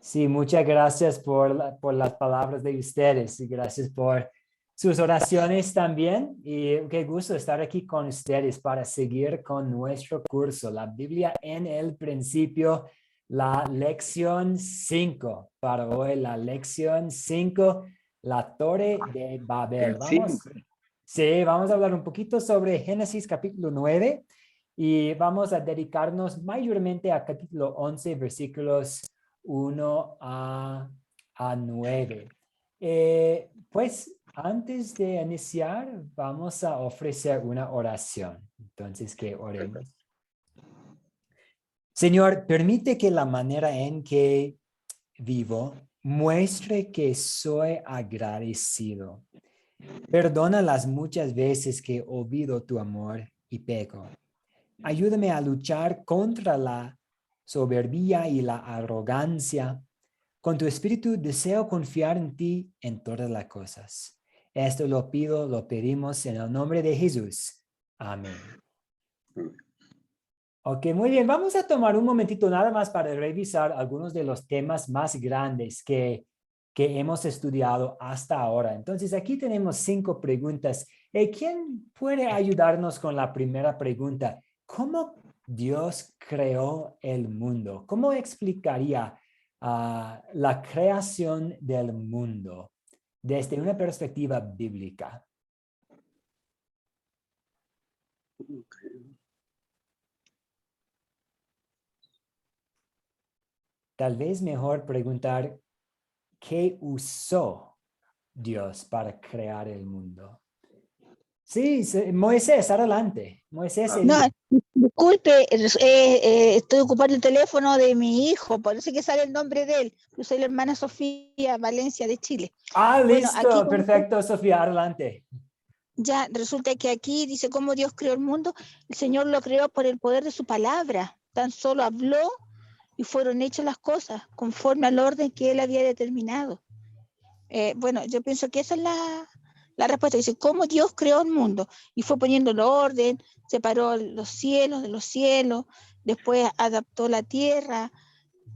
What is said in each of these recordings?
Sí, muchas gracias por las palabras de ustedes y gracias por sus oraciones también. Y qué gusto estar aquí con ustedes para seguir con nuestro curso, la Biblia en el principio, la lección 5. Para hoy, la lección 5, la Torre de Babel. Vamos a hablar un poquito sobre Génesis capítulo 9 y vamos a dedicarnos mayormente a capítulo 11, versículos 1 a 9. Pues antes de iniciar, vamos a ofrecer una oración. Entonces, que oremos. Señor, permite que la manera en que vivo muestre que soy agradecido. Perdona las muchas veces que olvido tu amor y peco. Ayúdame a luchar contra la soberbia y la arrogancia. Con tu espíritu deseo confiar en ti en todas las cosas. Esto lo pedimos en el nombre de Jesús. Amén. Ok, muy bien. Vamos a tomar un momentito nada más para revisar algunos de los temas más grandes que hemos estudiado hasta ahora. Entonces, aquí tenemos 5 preguntas. ¿Quién puede ayudarnos con la primera pregunta? ¿Cómo Dios creó el mundo? ¿Cómo explicaría la creación del mundo desde una perspectiva bíblica? Tal vez mejor preguntar, ¿qué usó Dios para crear el mundo? Sí, Moisés, adelante. Moisés, No, Elías. disculpe, estoy ocupando el teléfono de mi hijo, por eso que sale el nombre de él. Yo soy la hermana Sofía Valencia de Chile. Bueno, aquí Listo, perfecto, Sofía, adelante. ya resulta que aquí dice cómo Dios creó el mundo. El Señor lo creó por el poder de su palabra. Tan solo habló y fueron hechas las cosas conforme al orden que él había determinado. Bueno, yo pienso que esa es la respuesta. Dice, ¿cómo Dios creó el mundo? Y fue poniendo el orden, separó los cielos de los cielos, después adaptó la tierra,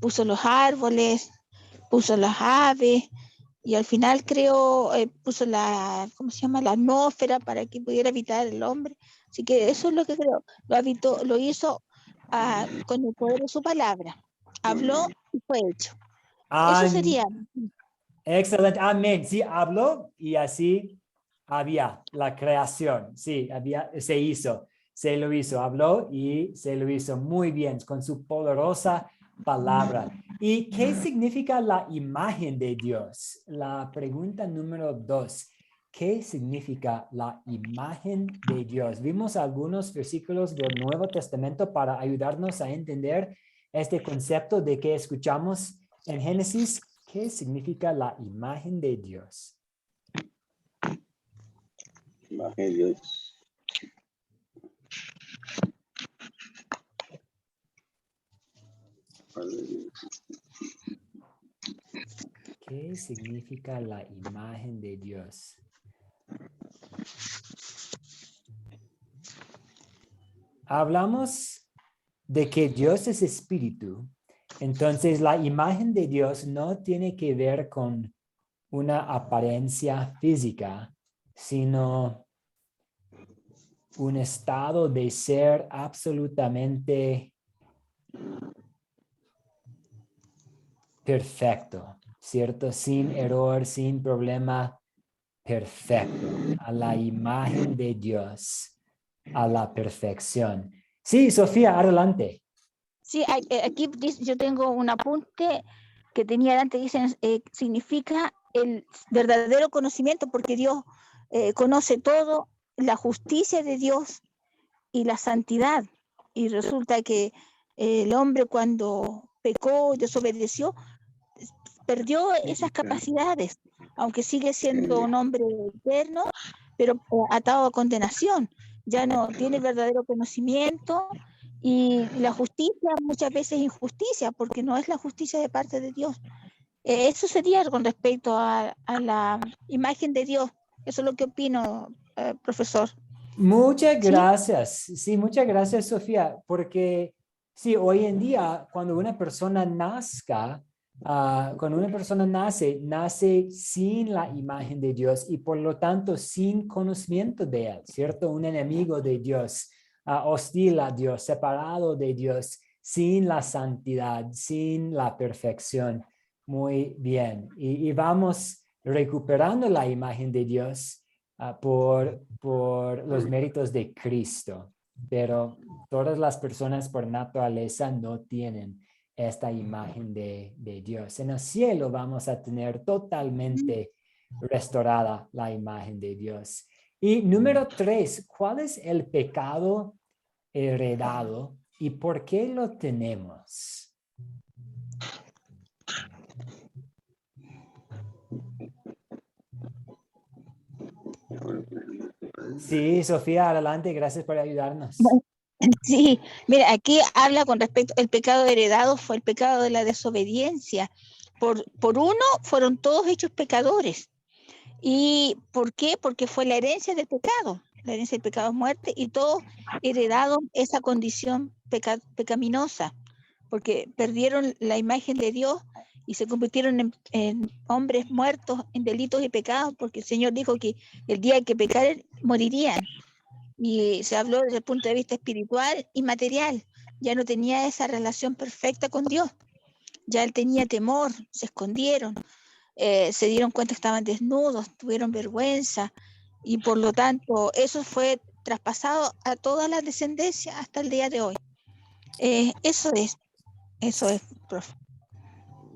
puso los árboles, puso las aves, y al final creó, puso ¿cómo se llama? La atmósfera para que pudiera habitar el hombre. Así que eso es lo que creó. Lo hizo con el poder de su palabra. Habló y fue hecho. Eso Am- sería. Excelente, amén. Sí, habló y así había la creación. Sí, se lo hizo, habló y se lo hizo muy bien con su poderosa palabra. ¿Y qué significa la imagen de Dios? La pregunta número 2. ¿Qué significa la imagen de Dios? Vimos algunos versículos del Nuevo Testamento para ayudarnos a entender este concepto de que escuchamos en Génesis. ¿Qué significa la imagen de Dios? Imagen de Dios. ¿Qué significa la imagen de Dios? Hablamos de que Dios es espíritu. Entonces, la imagen de Dios no tiene que ver con una apariencia física, sino un estado de ser absolutamente perfecto, ¿cierto? Sin error, sin problema, perfecto, a la imagen de Dios, a la perfección. Sí, Sofía, adelante. Sí, aquí yo tengo un apunte que tenía antes, dicen, significa el verdadero conocimiento, porque Dios conoce todo, la justicia de Dios y la santidad. Y resulta que el hombre cuando pecó y desobedeció, perdió esas capacidades, aunque sigue siendo un hombre eterno, pero atado a condenación. Ya no tiene el verdadero conocimiento y la justicia muchas veces es injusticia, porque no es la justicia de parte de Dios. Eso sería con respecto a la imagen de Dios. Eso es lo que opino, profesor. Muchas ¿Sí? gracias. Sí, muchas gracias, Sofía, porque sí, hoy en día, cuando una persona nazca, Cuando una persona nace sin la imagen de Dios y por lo tanto sin conocimiento de Él, ¿cierto? Un enemigo de Dios, hostil a Dios, separado de Dios, sin la santidad, sin la perfección. Muy bien. Y vamos recuperando la imagen de Dios por los méritos de Cristo. Pero todas las personas por naturaleza no tienen esta imagen de Dios. En el cielo vamos a tener totalmente restaurada la imagen de Dios. Y número 3, ¿cuál es el pecado heredado y por qué lo tenemos? Sí, Sofía, adelante, gracias por ayudarnos. Sí, mira, aquí habla con respecto al pecado heredado, fue el pecado de la desobediencia. Por uno fueron todos hechos pecadores. ¿Y por qué? Porque fue la herencia del pecado. La herencia del pecado es muerte y todos heredaron esa condición pecaminosa, porque perdieron la imagen de Dios y se convirtieron en hombres muertos en delitos y pecados, porque el Señor dijo que el día que pecaran morirían. Y se habló desde el punto de vista espiritual y material. Ya no tenía esa relación perfecta con Dios. Ya él tenía temor, se escondieron, se dieron cuenta que estaban desnudos, tuvieron vergüenza y por lo tanto eso fue traspasado a toda la descendencia hasta el día de hoy. Eso es, profe.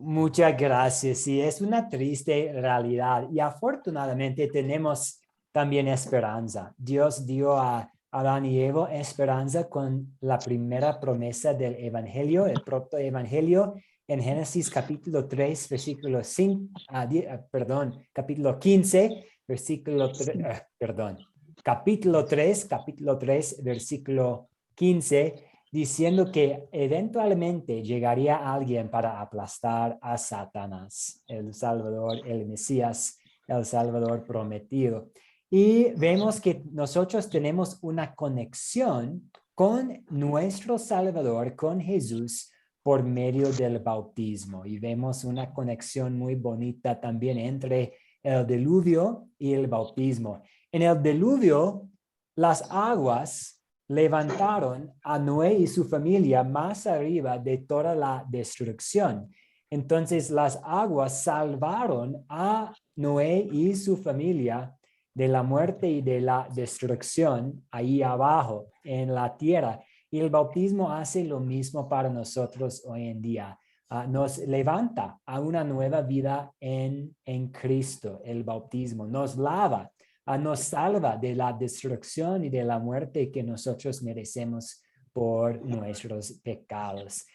Muchas gracias. Sí, es una triste realidad y afortunadamente tenemos también esperanza. Dios dio a Adán y Eva esperanza con la primera promesa del Evangelio, el protoevangelio, en Génesis capítulo 3, versículo 5, capítulo 15, versículo 3, capítulo 3, versículo 15, diciendo que eventualmente llegaría alguien para aplastar a Satanás, el Salvador, el Mesías, el Salvador prometido. Y vemos que nosotros tenemos una conexión con nuestro Salvador, con Jesús, por medio del bautismo. Y vemos una conexión muy bonita también entre el diluvio y el bautismo. En el diluvio, las aguas levantaron a Noé y su familia más arriba de toda la destrucción. Entonces las aguas salvaron a Noé y su familia de la muerte y de la destrucción ahí abajo en la tierra. Y el bautismo hace lo mismo para nosotros hoy en día. Nos levanta a una nueva vida en Cristo, el bautismo. Nos lava, nos salva de la destrucción y de la muerte que nosotros merecemos por nuestros pecados.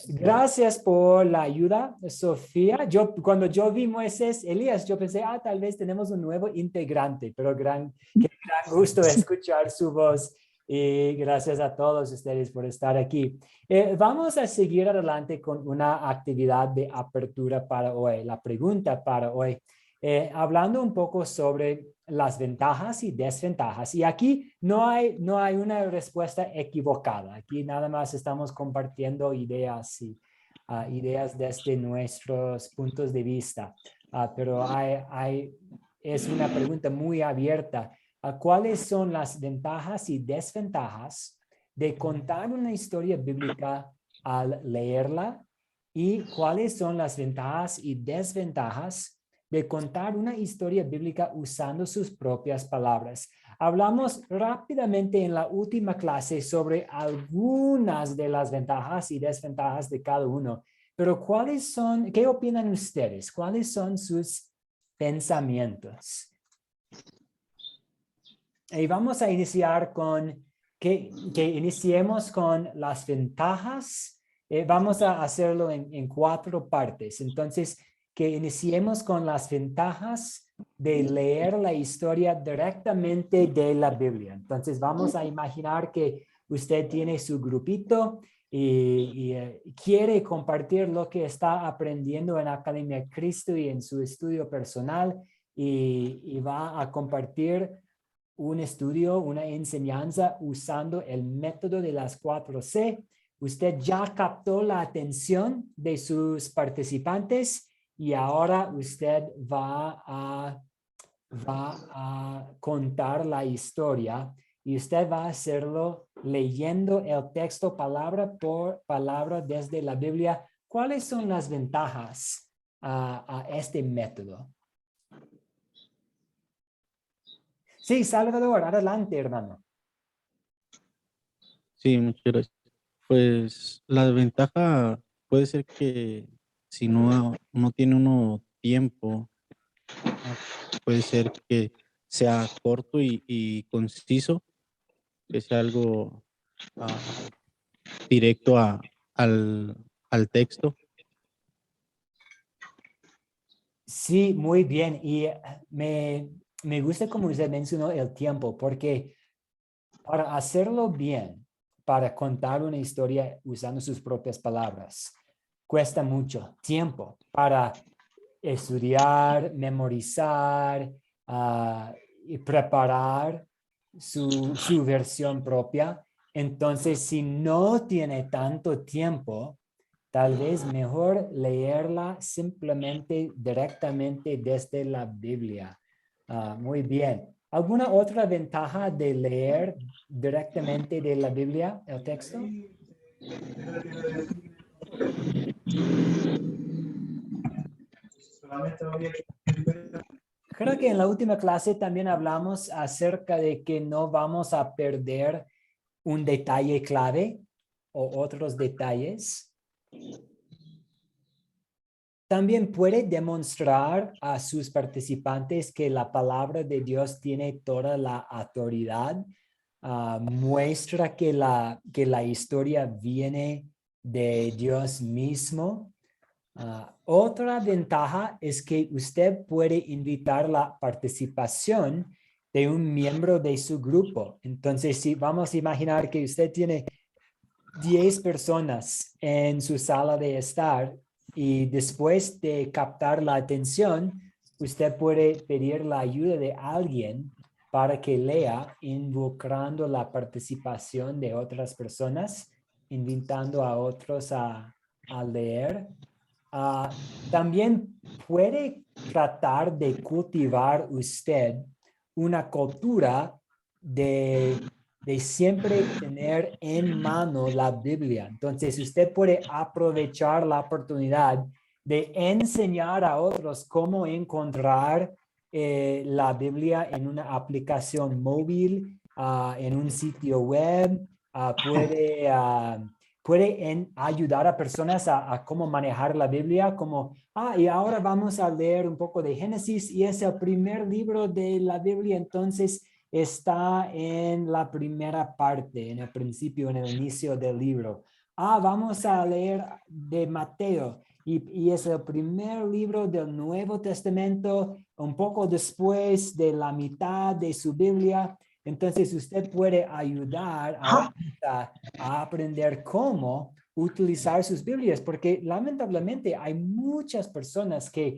Gracias por la ayuda, Sofía. Cuando yo vi Moisés, Elías, yo pensé, tal vez tenemos un nuevo integrante, pero qué gran gusto escuchar su voz. Y gracias a todos ustedes por estar aquí. Vamos a seguir adelante con una actividad de apertura para hoy, la pregunta para hoy. Hablando un poco sobre las ventajas y desventajas. Y aquí no hay una respuesta equivocada. Aquí nada más estamos compartiendo ideas y ideas desde nuestros puntos de vista. Pero es una pregunta muy abierta. ¿Cuáles son las ventajas y desventajas de contar una historia bíblica al leerla? ¿Y cuáles son las ventajas y desventajas de contar una historia bíblica usando sus propias palabras? Hablamos rápidamente en la última clase sobre algunas de las ventajas y desventajas de cada uno, pero ¿qué opinan ustedes? ¿Cuáles son sus pensamientos? Y vamos a iniciar con que iniciemos con las ventajas. Vamos a hacerlo en 4 partes. Entonces, que iniciemos con las ventajas de leer la historia directamente de la Biblia. Entonces, vamos a imaginar que usted tiene su grupito y quiere compartir lo que está aprendiendo en Academia Cristo y en su estudio personal y va a compartir un estudio, una enseñanza usando el método de las 4C, usted ya captó la atención de sus participantes y ahora usted va a contar la historia y usted va a hacerlo leyendo el texto palabra por palabra desde la Biblia. ¿Cuáles son las ventajas a este método? Sí, Salvador, adelante, hermano. Sí, muchas gracias. Pues la ventaja puede ser que si no tiene uno tiempo, puede ser que sea corto y conciso, que sea algo directo al texto. Sí, muy bien. Y me gusta como usted mencionó el tiempo, porque para hacerlo bien, para contar una historia usando sus propias palabras, cuesta mucho tiempo para estudiar, memorizar y preparar su versión propia. Entonces, si no tiene tanto tiempo, tal vez mejor leerla simplemente directamente desde la Biblia. Muy bien. ¿Alguna otra ventaja de leer directamente de la Biblia el texto? Creo que en la última clase también hablamos acerca de que no vamos a perder un detalle clave o otros detalles. También puede demostrar a sus participantes que la palabra de Dios tiene toda la autoridad. Muestra que la historia viene de Dios mismo. Otra ventaja es que usted puede invitar la participación de un miembro de su grupo. Entonces, si vamos a imaginar que usted tiene 10 personas en su sala de estar y después de captar la atención, usted puede pedir la ayuda de alguien para que lea, involucrando la participación de otras personas, invitando a otros a leer. También puede tratar de cultivar usted una cultura de siempre tener en mano la Biblia. Entonces, usted puede aprovechar la oportunidad de enseñar a otros cómo encontrar la Biblia en una aplicación móvil, en un sitio web, puede ayudar a personas a cómo manejar la Biblia, como, y ahora vamos a leer un poco de Génesis y es el primer libro de la Biblia, entonces está en la primera parte, en el principio, en el inicio del libro. Vamos a leer de Mateo y es el primer libro del Nuevo Testamento, un poco después de la mitad de su Biblia. Entonces usted puede ayudar a aprender cómo utilizar sus Biblias, porque lamentablemente hay muchas personas que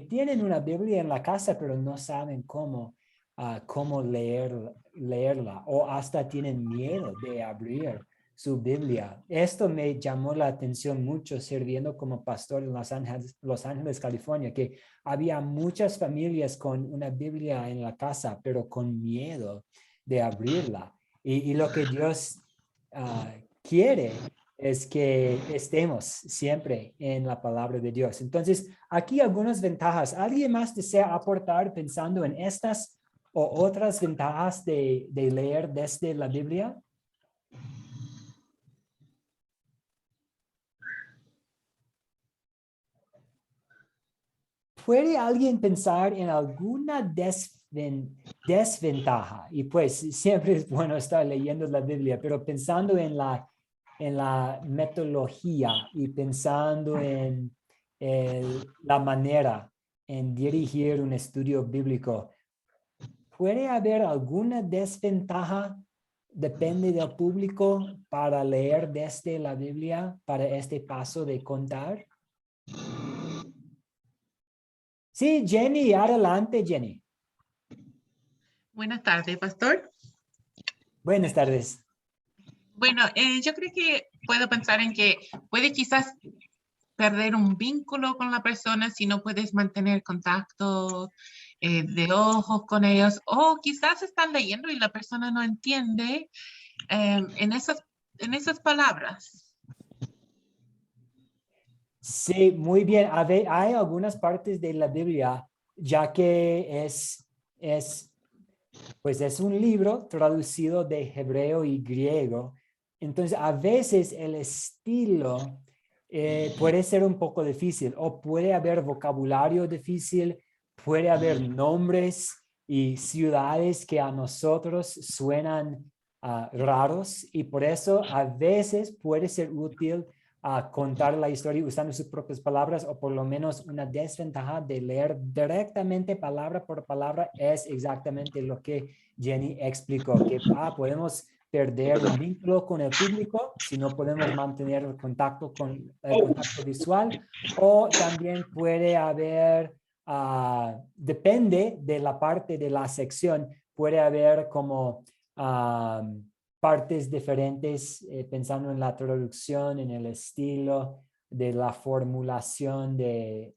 tienen una Biblia en la casa, pero no saben cómo leerla o hasta tienen miedo de abrir su Biblia. Esto me llamó la atención mucho sirviendo como pastor en Los Ángeles, California, que había muchas familias con una Biblia en la casa, pero con miedo de abrirla. Y lo que Dios quiere es que estemos siempre en la palabra de Dios. Entonces, aquí algunas ventajas. ¿Alguien más desea aportar pensando en estas o otras ventajas de leer desde la Biblia? ¿Puede alguien pensar en alguna desventaja? Y pues siempre es bueno estar leyendo la Biblia, pero pensando en la metodología y pensando en la manera en dirigir un estudio bíblico, ¿puede haber alguna desventaja? Depende del público para leer desde la Biblia para este paso de contar. Sí, Jenny, adelante, Jenny. Buenas tardes, pastor. Buenas tardes. Bueno, yo creo que puedo pensar en que puede quizás perder un vínculo con la persona si no puedes mantener contacto de ojos con ellos, o quizás están leyendo y la persona no entiende en esas palabras. Sí, muy bien. Hay algunas partes de la Biblia, ya que pues es un libro traducido de hebreo y griego. Entonces, a veces el estilo puede ser un poco difícil o puede haber vocabulario difícil, puede haber nombres y ciudades que a nosotros suenan raros y por eso a veces puede ser útil contar la historia usando sus propias palabras o por lo menos una desventaja de leer directamente palabra por palabra es exactamente lo que Jenny explicó, que podemos perder un vínculo con el público si no podemos mantener el contacto visual o también puede haber, depende de la parte de la sección, puede haber como partes diferentes, pensando en la traducción, en el estilo, de la formulación de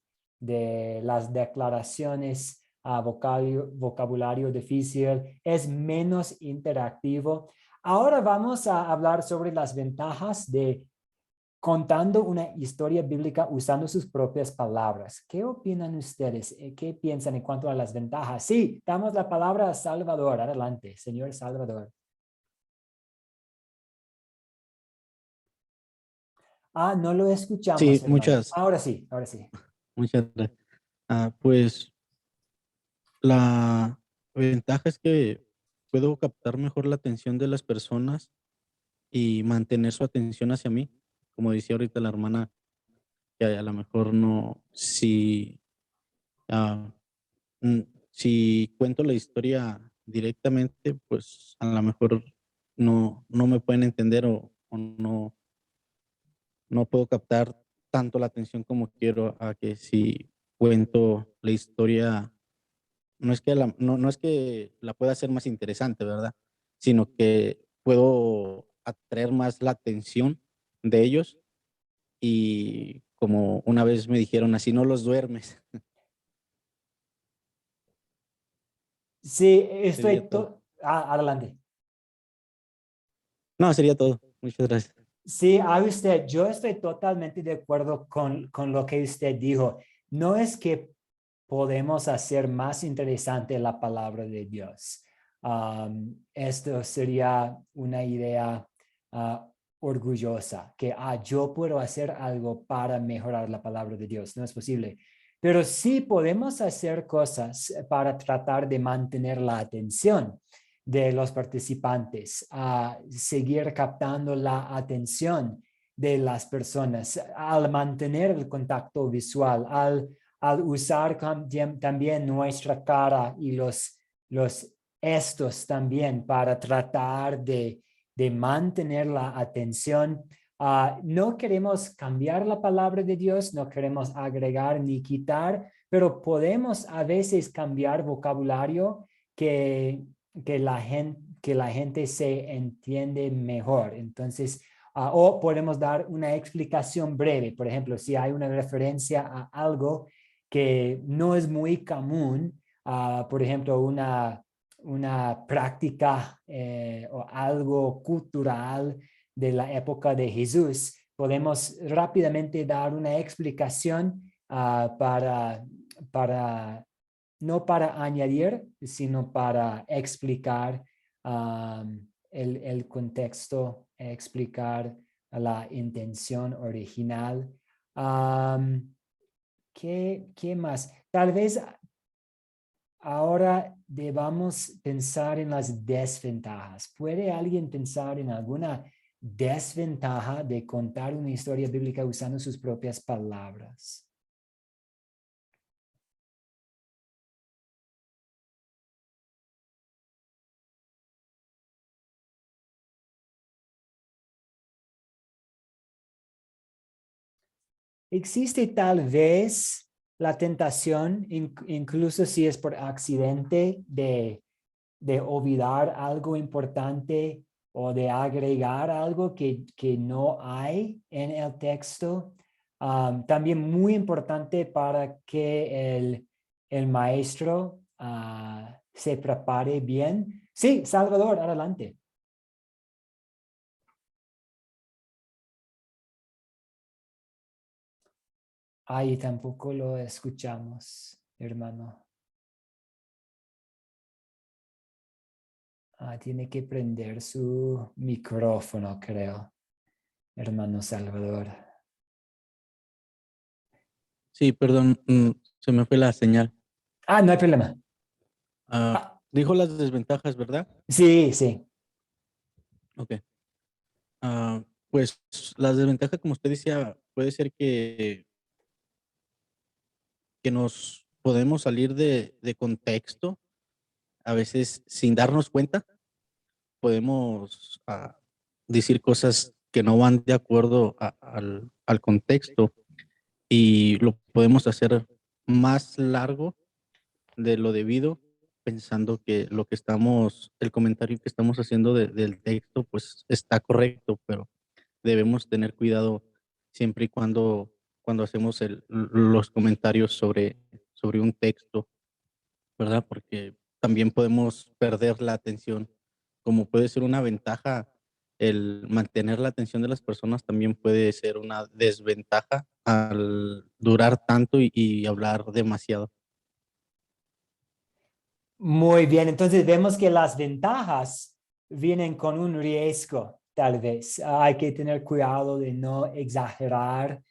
las declaraciones, vocabulario difícil, es menos interactivo. Ahora vamos a hablar sobre las ventajas de contando una historia bíblica usando sus propias palabras. ¿Qué opinan ustedes? ¿Qué piensan en cuanto a las ventajas? Sí, damos la palabra a Salvador. Adelante, señor Salvador. No lo escuchamos, Sí, hermano. Ahora sí, ahora sí. muchas gracias. Pues la ventaja es que puedo captar mejor la atención de las personas y mantener su atención hacia mí. Como decía ahorita la hermana, que a lo mejor no, ah, si cuento la historia directamente, pues a lo mejor no me pueden entender o no puedo captar tanto la atención como quiero, a que si cuento la historia, no es que la pueda hacer más interesante, ¿verdad? Sino que puedo atraer más la atención de ellos y como una vez me dijeron, así no los duermes. Sí, Sería todo. adelante. No, sería todo. Muchas gracias. Sí, yo estoy totalmente de acuerdo con lo que usted dijo. No es que podemos hacer más interesante la palabra de Dios. Esto sería una idea orgullosa, que yo puedo hacer algo para mejorar la palabra de Dios. No es posible. Pero sí podemos hacer cosas para tratar de mantener la atención de los participantes, a seguir captando la atención de las personas, al mantener el contacto visual, al usar también nuestra cara y los estos también para tratar de mantener la atención. No queremos cambiar la palabra de Dios, no queremos agregar ni quitar, pero podemos a veces cambiar vocabulario que la gente se entiende mejor. Entonces, o podemos dar una explicación breve. Por ejemplo, si hay una referencia a algo que no es muy común, por ejemplo, una práctica o algo cultural de la época de Jesús, podemos rápidamente dar una explicación para no para añadir, sino para explicar el contexto, explicar la intención original. ¿Qué más? Tal vez ahora debamos pensar en las desventajas. ¿Puede alguien pensar en alguna desventaja de contar una historia bíblica usando sus propias palabras? Existe tal vez la tentación, incluso si es por accidente, de olvidar algo importante o de agregar algo que no hay en el texto. También muy importante para que el maestro se prepare bien. Sí, Salvador, adelante. Ahí tampoco lo escuchamos, hermano. Tiene que prender su micrófono, creo, hermano Salvador. Sí, perdón, se me fue la señal. No hay problema. Dijo las desventajas, ¿verdad? Sí, sí. Ok. Pues las desventajas, como usted decía, puede ser que nos podemos salir de contexto, a veces sin darnos cuenta, podemos decir cosas que no van de acuerdo al contexto y lo podemos hacer más largo de lo debido, pensando que el comentario que estamos haciendo del texto, pues está correcto, pero debemos tener cuidado siempre y cuando hacemos los comentarios sobre un texto, ¿verdad? Porque también podemos perder la atención. Como puede ser una ventaja, el mantener la atención de las personas también puede ser una desventaja al durar tanto y hablar demasiado. Muy bien, entonces vemos que las ventajas vienen con un riesgo, tal vez. Hay que tener cuidado de no exagerar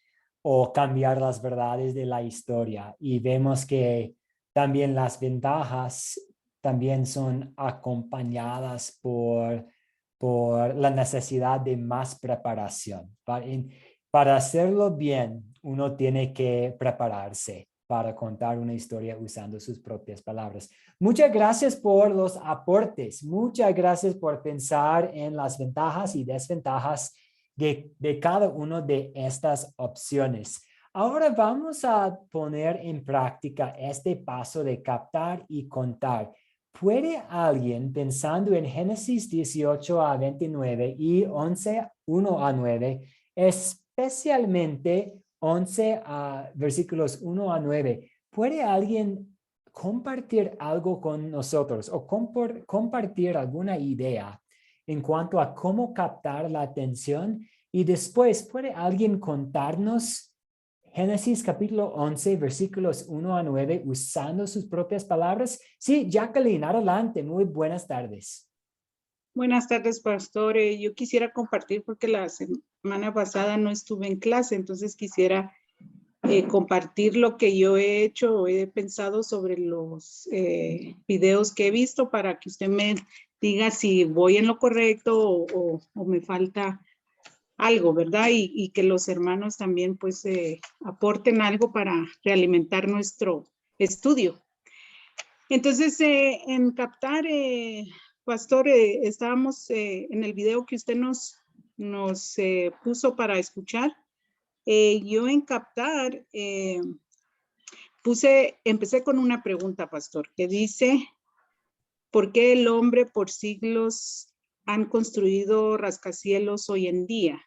o cambiar las verdades de la historia. Y vemos que también las ventajas también son acompañadas por la necesidad de más preparación. Para hacerlo bien, uno tiene que prepararse para contar una historia usando sus propias palabras. Muchas gracias por los aportes. Muchas gracias por pensar en las ventajas y desventajas de cada una de estas opciones. Ahora vamos a poner en práctica este paso de captar y contar. ¿Puede alguien, pensando en Génesis 18 a 29 y 11, 1 a 9, especialmente 11 a versículos 1 a 9, ¿puede alguien compartir algo con nosotros o compartir alguna idea en cuanto a cómo captar la atención? Y después, ¿puede alguien contarnos Génesis capítulo 11, versículos 1 a 9, usando sus propias palabras? Sí, Jacqueline, adelante. Muy buenas tardes. Buenas tardes, pastor. Yo quisiera compartir porque la semana pasada no estuve en clase, entonces quisiera compartir lo que yo he hecho o he pensado sobre los videos que he visto para que usted me diga si voy en lo correcto o me falta algo, ¿verdad? Y que los hermanos también pues aporten algo para realimentar nuestro estudio. Entonces, en captar, pastor, estábamos en el video que usted nos puso para escuchar. Yo en captar empecé con una pregunta, pastor, que dice, ¿por qué el hombre por siglos han construido rascacielos hoy en día?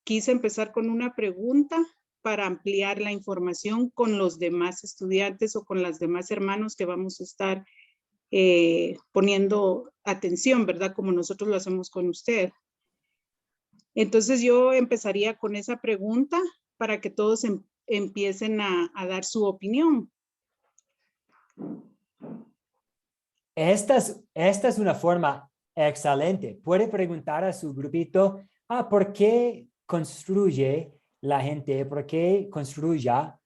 Quise empezar con una pregunta para ampliar la información con los demás estudiantes o con las demás hermanos que vamos a estar poniendo atención, ¿verdad? Como nosotros lo hacemos con usted. Entonces yo empezaría con esa pregunta para que todos empiecen a dar su opinión. Esta es una forma excelente. Puede preguntar a su grupito, ¿por qué construye la gente? ¿Por qué construya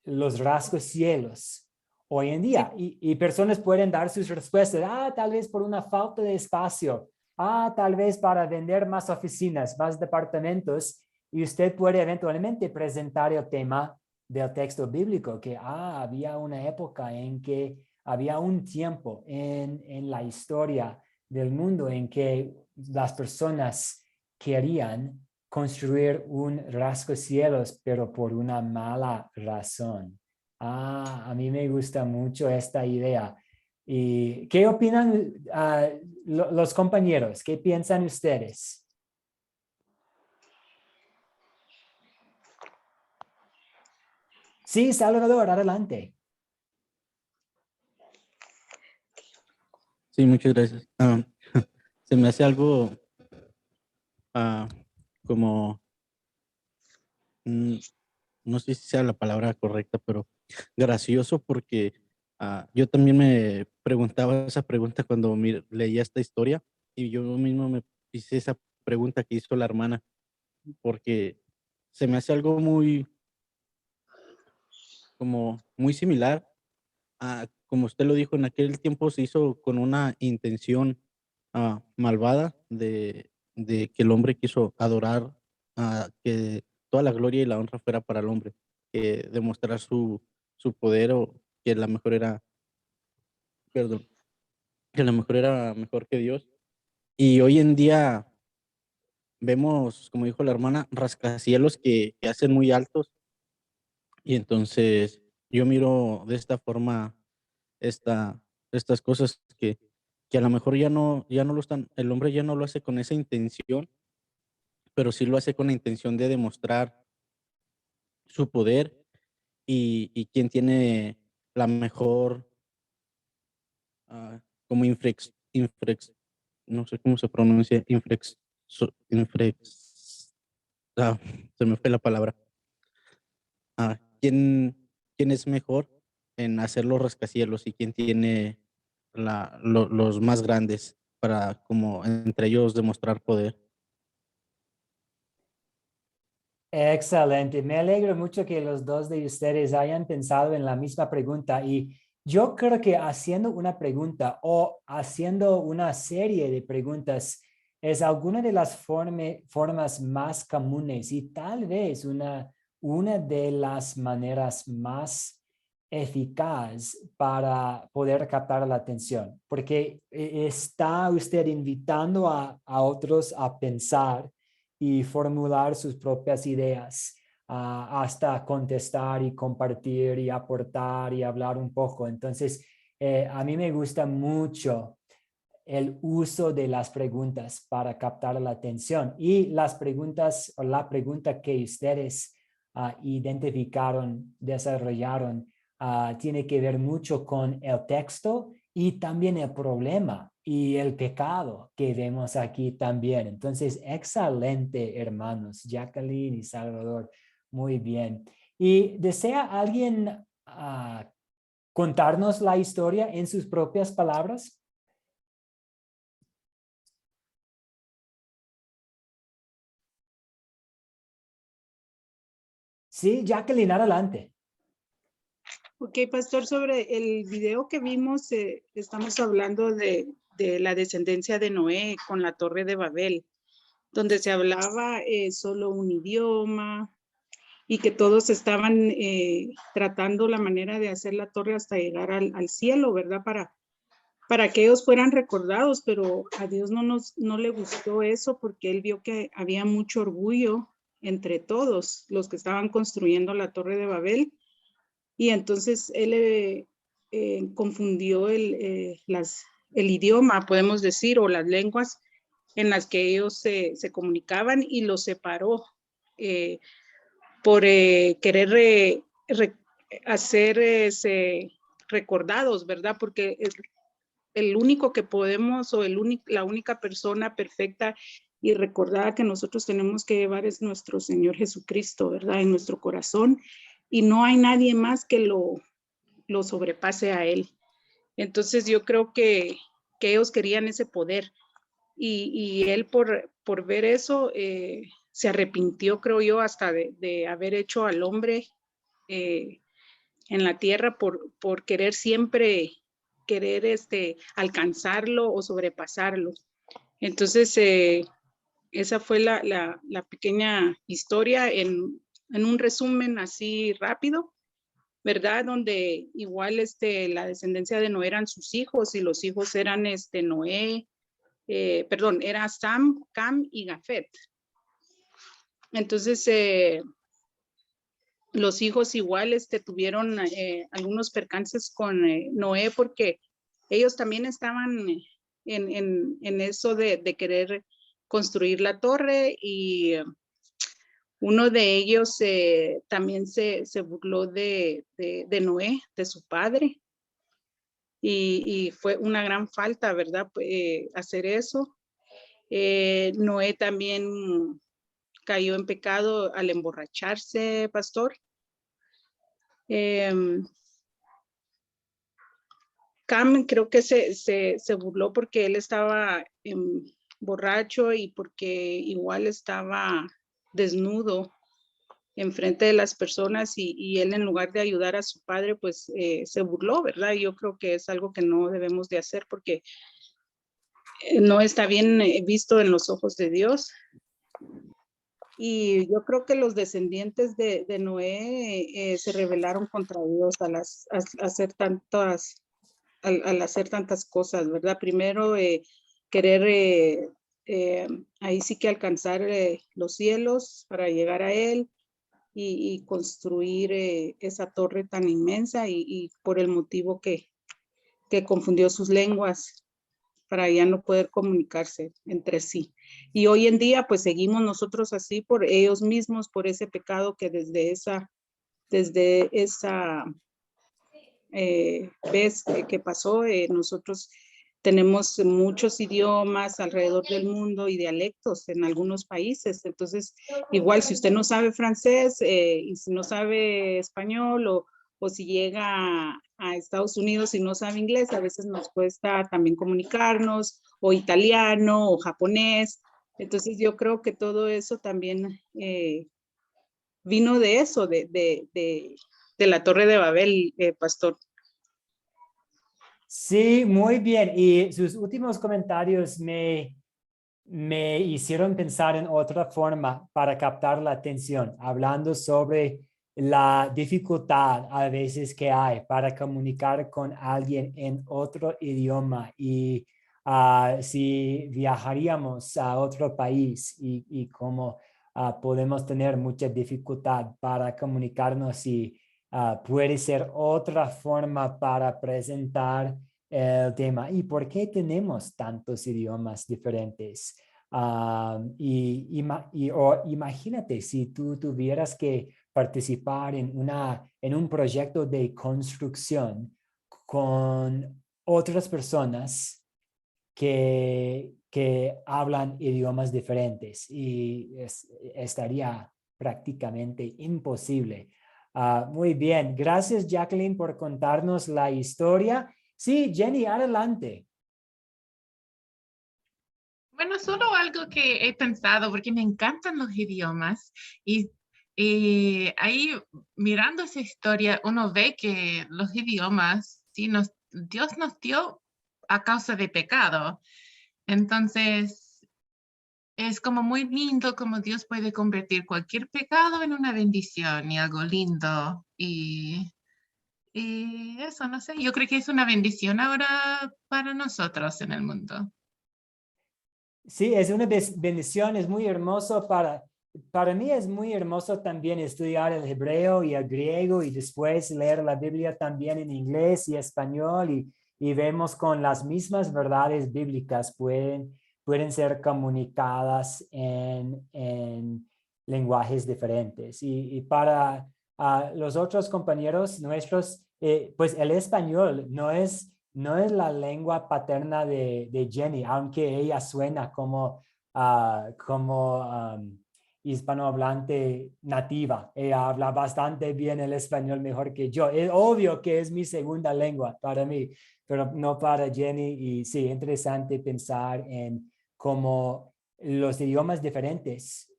los rascacielos hoy en día? Sí. Y personas pueden dar sus respuestas. Tal vez por una falta de espacio. Tal vez para vender más oficinas, más departamentos. Y usted puede eventualmente presentar el tema del texto bíblico, que había una época en que había un tiempo en la historia del mundo en que las personas querían construir un rascacielos, pero por una mala razón. A mí me gusta mucho esta idea. ¿Y qué opinan los compañeros? ¿Qué piensan ustedes? Sí, Salvador, adelante. Sí, muchas gracias. Se me hace algo como, mm, no sé si sea la palabra correcta, pero gracioso porque yo también me preguntaba esa pregunta cuando leía esta historia y yo mismo me hice esa pregunta que hizo la hermana porque se me hace algo muy similar a, como usted lo dijo, en aquel tiempo se hizo con una intención malvada de que el hombre quiso adorar, que toda la gloria y la honra fuera para el hombre, que demostrar su poder o que la mejor era, perdón, que la mejor era mejor que Dios. Y hoy en día vemos, como dijo la hermana, rascacielos que hacen muy altos y entonces yo miro de esta forma estas cosas que a lo mejor ya no lo están, el hombre ya no lo hace con esa intención, pero sí lo hace con la intención de demostrar su poder y quién tiene la mejor, como no sé cómo se pronuncia, ah, se me fue la palabra. ¿Quién es mejor en hacer los rascacielos y quién tiene los más grandes para como entre ellos demostrar poder? Excelente. Me alegro mucho que los dos de ustedes hayan pensado en la misma pregunta y yo creo que haciendo una pregunta o haciendo una serie de preguntas es alguna de las formas más comunes y tal vez una de las maneras más eficaz para poder captar la atención, porque está usted invitando a otros a pensar y formular sus propias ideas, hasta contestar y compartir y aportar y hablar un poco. Entonces, a mí me gusta mucho el uso de las preguntas para captar la atención y las preguntas o la pregunta que ustedes identificaron, desarrollaron, tiene que ver mucho con el texto y también el problema y el pecado que vemos aquí también. Entonces, excelente, hermanos, Jacqueline y Salvador. Muy bien. ¿Y desea alguien contarnos la historia en sus propias palabras? Sí, Jacqueline, adelante. Ok, pastor, sobre el video que vimos, estamos hablando de la descendencia de Noé con la Torre de Babel, donde se hablaba solo un idioma y que todos estaban tratando la manera de hacer la torre hasta llegar al cielo, ¿verdad? Para que ellos fueran recordados, pero a Dios no le gustó eso porque él vio que había mucho orgullo entre todos los que estaban construyendo la Torre de Babel. Y entonces él confundió el idioma, podemos decir, o las lenguas en las que ellos se comunicaban y los separó por querer hacer recordados, ¿verdad? Porque el único que podemos o la única persona perfecta y recordada que nosotros tenemos que llevar es nuestro Señor Jesucristo, ¿verdad? En nuestro corazón. Y no hay nadie más que lo sobrepase a él. Entonces yo creo que ellos querían ese poder y él por ver eso se arrepintió, creo yo, hasta de haber hecho al hombre en la tierra por querer siempre alcanzarlo o sobrepasarlo. Entonces esa fue la pequeña historia en un resumen así rápido, ¿verdad? Donde igual la descendencia de Noé eran sus hijos y los hijos eran Noé, era Sam, Cam y Jafet. Entonces, los hijos igual tuvieron algunos percances con Noé porque ellos también estaban en eso de querer construir la torre, y uno de ellos también se burló de Noé, de su padre, y fue una gran falta, ¿verdad? Hacer eso. Noé también cayó en pecado al emborracharse, pastor. Cam creo que se burló porque él estaba borracho y porque igual estaba desnudo enfrente de las personas, y él, en lugar de ayudar a su padre, pues se burló, ¿verdad? Yo creo que es algo que no debemos de hacer porque no está bien visto en los ojos de Dios. Y yo creo que los descendientes de Noé se rebelaron contra Dios al hacer tantas cosas, ¿verdad? Primero querer ahí sí que alcanzar los cielos para llegar a él, y construir esa torre tan inmensa, y por el motivo que confundió sus lenguas para ya no poder comunicarse entre sí. Y hoy en día pues seguimos nosotros así por ellos mismos, por ese pecado que desde esa vez que pasó, nosotros tenemos muchos idiomas alrededor del mundo y dialectos en algunos países. Entonces, igual si usted no sabe francés y si no sabe español, o si llega a Estados Unidos y no sabe inglés, a veces nos cuesta también comunicarnos, o italiano o japonés. Entonces, yo creo que todo eso también vino de eso, de la Torre de Babel, pastor. Sí, muy bien. Y sus últimos comentarios me hicieron pensar en otra forma para captar la atención, hablando sobre la dificultad a veces que hay para comunicar con alguien en otro idioma, y si viajaríamos a otro país y cómo podemos tener mucha dificultad para comunicarnos, y puede ser otra forma para presentar el tema. ¿Y por qué tenemos tantos idiomas diferentes? Imagínate si tú tuvieras que participar en un proyecto de construcción con otras personas que hablan idiomas diferentes, y estaría prácticamente imposible. Muy bien, gracias Jacqueline por contarnos la historia. Sí, Jenny, adelante. Bueno, solo algo que he pensado, porque me encantan los idiomas, y ahí mirando esa historia uno ve que los idiomas, sí, Dios nos dio a causa de pecado. Entonces, es como muy lindo como Dios puede convertir cualquier pecado en una bendición y algo lindo. Y eso, no sé, yo creo que es una bendición ahora para nosotros en el mundo. Sí, es una bendición, es muy hermoso para mí es muy hermoso también estudiar el hebreo y el griego, y después leer la Biblia también en inglés y español, y vemos con las mismas verdades bíblicas pueden ser comunicadas en lenguajes diferentes. Y para los otros compañeros nuestros, pues el español no es la lengua paterna de Jenny, aunque ella suena como hispanohablante nativa. Ella habla bastante bien el español, mejor que yo. Es obvio que es mi segunda lengua para mí, pero no para Jenny. Y sí, interesante pensar en cómo los idiomas diferentes,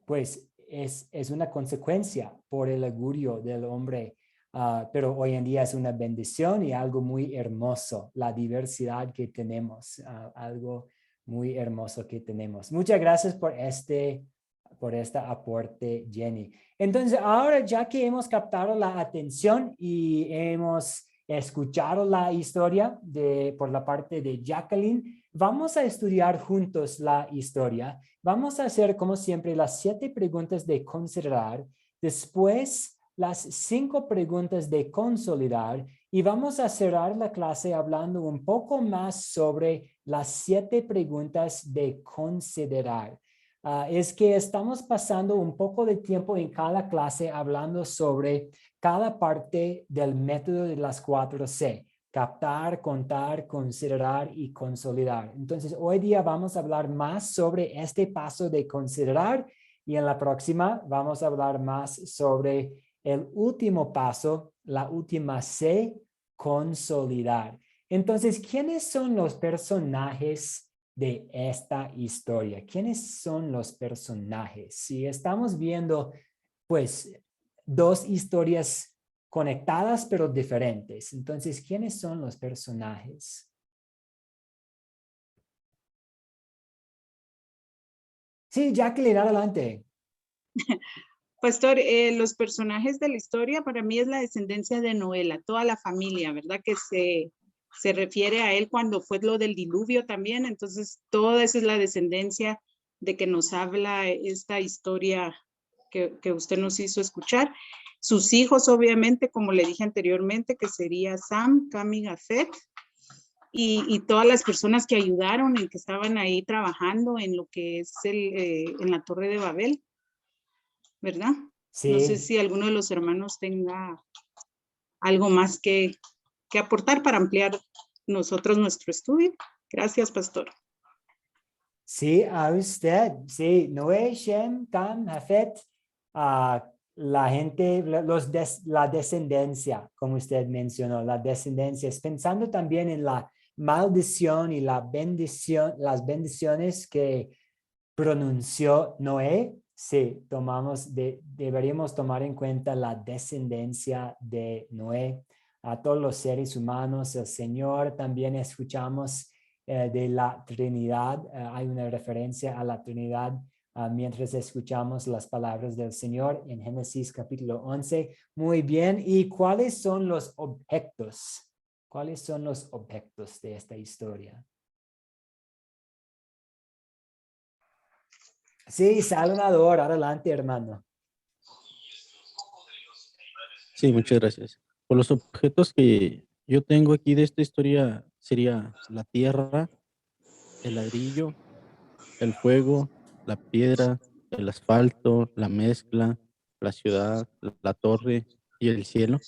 pues es una consecuencia por el orgullo del hombre. Pero hoy en día es una bendición y algo muy hermoso, la diversidad que tenemos, algo muy hermoso que tenemos. Muchas gracias por este aporte, Jenny. Entonces, ahora ya que hemos captado la atención y hemos escuchado la historia por la parte de Jacqueline, vamos a estudiar juntos la historia. Vamos a hacer, como siempre, las 7 preguntas de considerar. Después, las 5 preguntas de consolidar, Y vamos a cerrar la clase hablando un poco más sobre las 7 preguntas de considerar. Es que estamos pasando un poco de tiempo en cada clase hablando sobre cada parte del método de las 4C. Captar, contar, considerar y consolidar. Entonces, hoy día vamos a hablar más sobre este paso de considerar y en la próxima vamos a hablar más sobre el último paso, la última C, consolidar. Entonces, ¿quiénes son los personajes de esta historia? ¿Quiénes son los personajes? Si estamos viendo, pues, 2 historias conectadas pero diferentes. Entonces, ¿quiénes son los personajes? Sí, Jacqueline, adelante. Pastor, los personajes de la historia para mí es la descendencia de Noé, toda la familia, ¿verdad? Que se refiere a él cuando fue lo del diluvio también. Entonces, toda esa es la descendencia de que nos habla esta historia que usted nos hizo escuchar. Sus hijos, obviamente, como le dije anteriormente, que sería Sam, Cam y Jafet. Y todas las personas que ayudaron y que estaban ahí trabajando en lo que es en la Torre de Babel, ¿verdad? Sí. No sé si alguno de los hermanos tenga algo más que aportar para ampliar nosotros nuestro estudio. Gracias, pastor. Sí, a usted. Sí, Noé, Shem, Cam, Jafet, la gente, la descendencia, como usted mencionó, la descendencia, pensando también en la maldición y la bendición, las bendiciones que pronunció Noé. Sí, deberíamos tomar en cuenta la descendencia de Noé. A todos los seres humanos, el Señor, también escuchamos de la Trinidad. Hay una referencia a la Trinidad mientras escuchamos las palabras del Señor en Génesis capítulo 11. Muy bien. ¿Y cuáles son los objetos? ¿Cuáles son los objetos de esta historia? Sí, Salvador, adelante, hermano. Sí, muchas gracias. Por los objetos que yo tengo aquí de esta historia sería la tierra, el ladrillo, el fuego, la piedra, el asfalto, la mezcla, la ciudad, la torre y el cielo.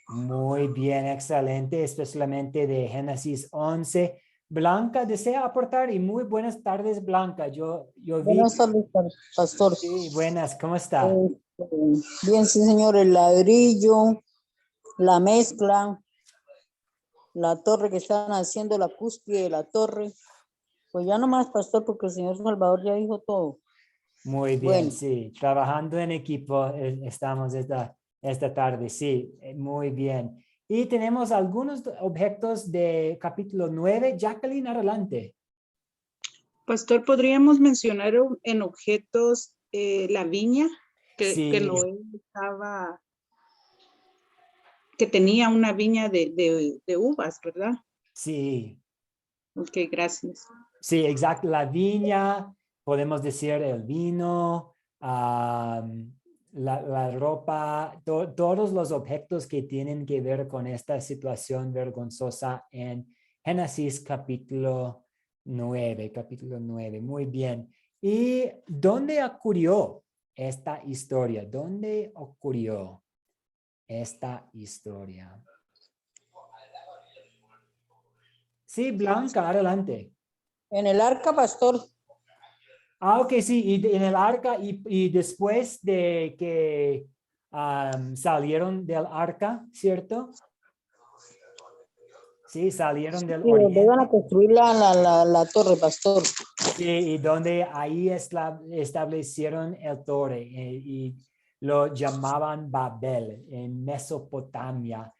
Muy bien, excelente, especialmente de Génesis 11. Blanca, ¿desea aportar? Y muy buenas tardes, Blanca. Yo vi... Buenas tardes, pastor. Sí, buenas, ¿cómo está? Bien, sí, señor, el ladrillo, la mezcla, la torre que están haciendo, la cúspide de la torre. Pues ya nomás, pastor, porque el señor Salvador ya dijo todo. Muy bien, Bueno. sí, trabajando en equipo estamos esta tarde, sí, muy bien. Y tenemos algunos objetos de capítulo 9. Jacqueline, adelante. Pastor, ¿podríamos mencionar en objetos la viña Sí. que Noé estaba, que tenía una viña de uvas, ¿verdad? Sí. Ok, gracias. Sí, exacto. La viña, podemos decir el vino, la ropa, todos los objetos que tienen que ver con esta situación vergonzosa en Génesis capítulo 9, Muy bien. ¿Y dónde ocurrió esta historia? ¿Dónde ocurrió esta historia? Sí, Blanca, adelante. En el arca, pastor. Ok, sí, y en el arca, y después de que salieron del arca, ¿cierto? Sí, salieron del Sí, donde iban a oriente. construir la torre, pastor. Sí, y donde ahí establecieron el torre y lo llamaban Babel en Mesopotamia.